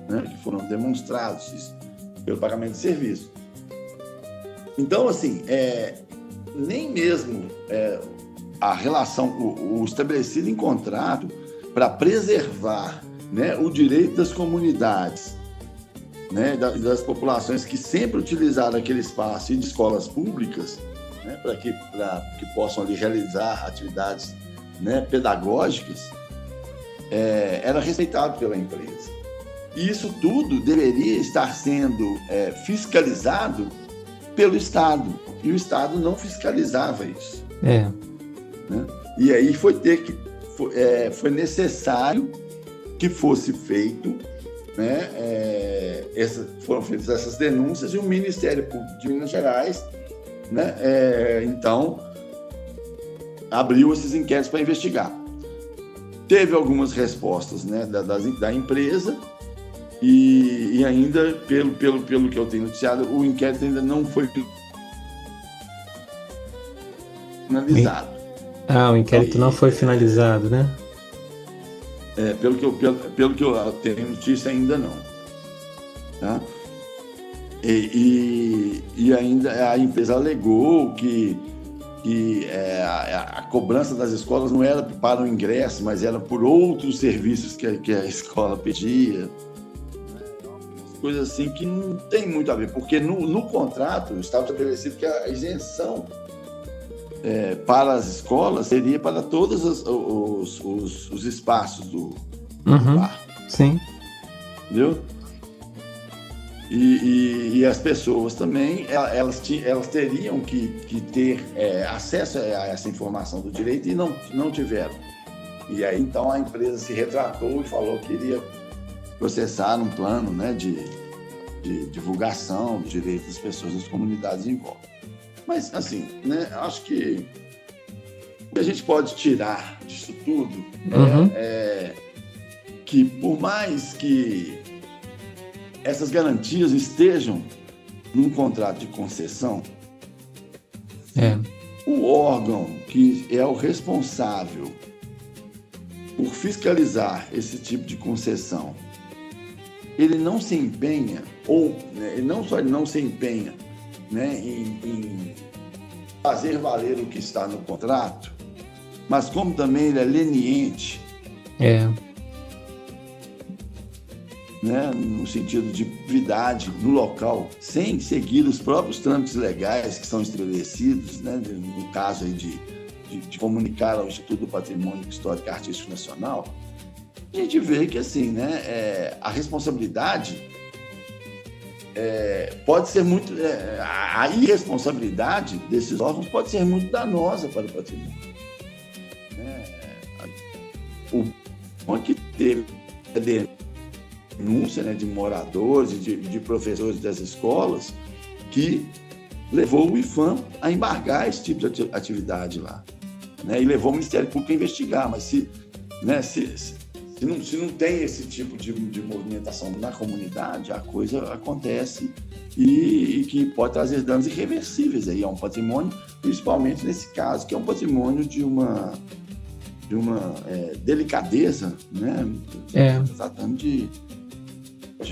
né? Que foram demonstrados isso, pelo pagamento de serviço. Então, assim, nem mesmo a relação, o estabelecido em contrato para preservar, né, o direito das comunidades, né, das populações que sempre utilizaram aquele espaço e de escolas públicas, né, para que possam ali realizar atividades, né, pedagógicas, era respeitado pela empresa. E isso tudo deveria estar sendo fiscalizado pelo Estado, e o Estado não fiscalizava isso. Né? E aí foi necessário que fosse feito, né, foram feitas essas denúncias, e o Ministério Público de Minas Gerais, né, então abriu esses inquéritos para investigar. Teve algumas respostas, né, da empresa, e ainda, pelo que eu tenho noticiado, o inquérito ainda não foi finalizado. O inquérito não foi finalizado, né? Pelo que eu tenho notícia, ainda não. Tá? E ainda a empresa alegou que a cobrança das escolas não era para o ingresso, mas era por outros serviços que a escola pedia. Coisas assim que não tem muito a ver, porque no contrato estava estabelecido que a isenção para as escolas seria para todos os espaços do parque. Sim. Entendeu? E as pessoas também, elas teriam que ter acesso a essa informação do direito, e não tiveram. E aí, então, a empresa se retratou e falou que iria processar um plano, né, de divulgação do direito das pessoas das comunidades em volta. Mas, assim, né, acho que o que a gente pode tirar disso tudo é que, por mais que essas garantias estejam num contrato de concessão, o órgão que é o responsável por fiscalizar esse tipo de concessão, ele não se empenha, não só ele não se empenha, né, em fazer valer o que está no contrato, mas como também ele é leniente, né, no sentido de atividade no local, sem seguir os próprios trâmites legais que são estabelecidos, né, no caso aí de comunicar ao Instituto do Patrimônio Histórico e Artístico Nacional, a gente vê que, assim, né, a responsabilidade pode ser muito... a irresponsabilidade desses órgãos pode ser muito danosa para o patrimônio. O bom é que teve denúncia, né, de moradores e de professores das escolas que levou o IPHAN a embargar esse tipo de atividade lá, né? E levou o Ministério Público a investigar, mas se não tem esse tipo de movimentação na comunidade, a coisa acontece e que pode trazer danos irreversíveis aí a um patrimônio, principalmente nesse caso, que é um patrimônio de uma delicadeza, né? Tratando de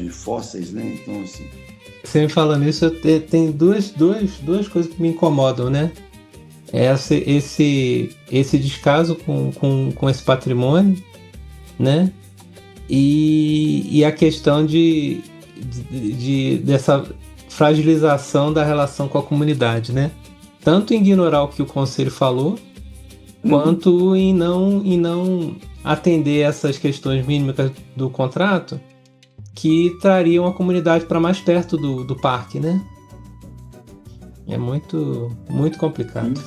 fósseis, né? Então, assim... Você me falando isso, tem duas coisas que me incomodam, né? Esse descaso com esse patrimônio, né? E a questão dessa fragilização da relação com a comunidade, né? Tanto em ignorar o que o conselho falou, quanto em não atender essas questões mínimas do contrato que trariam a comunidade para mais perto do parque, né? É muito, muito complicado.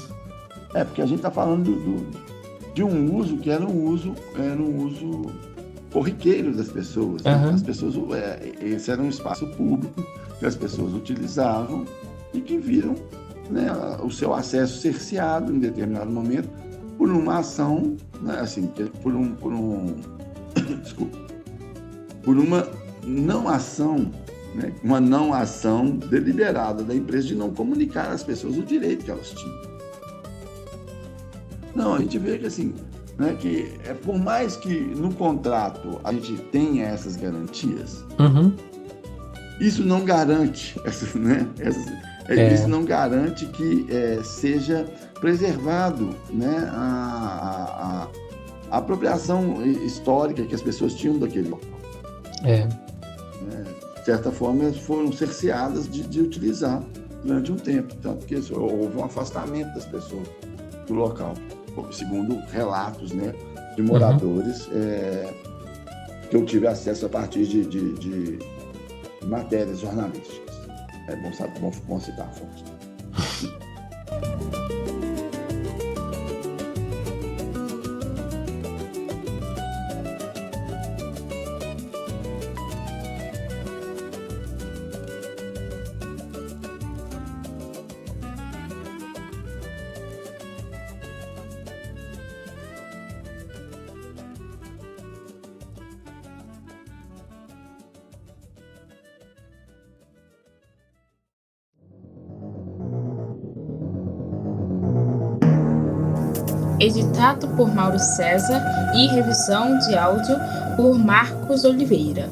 Porque a gente está falando de um uso que era um uso corriqueiro das pessoas. Né? As pessoas, esse era um espaço público que as pessoas utilizavam e que viram, né, o seu acesso cerceado em determinado momento por uma ação, né, assim, por uma não ação, né, uma não ação deliberada da empresa de não comunicar às pessoas o direito que elas tinham. Não, a gente vê que assim, né, que por mais que no contrato a gente tenha essas garantias, isso não garante, isso não garante que seja preservado, né, a apropriação histórica que as pessoas tinham daquele local. De certa forma, elas foram cerceadas de utilizar durante um tempo, tanto que houve um afastamento das pessoas do local, segundo relatos, né, de moradores que eu tive acesso a partir de matérias jornalísticas. É bom saber, bom citar a fonte. Editado por Mauro César e revisão de áudio por Marcos Oliveira.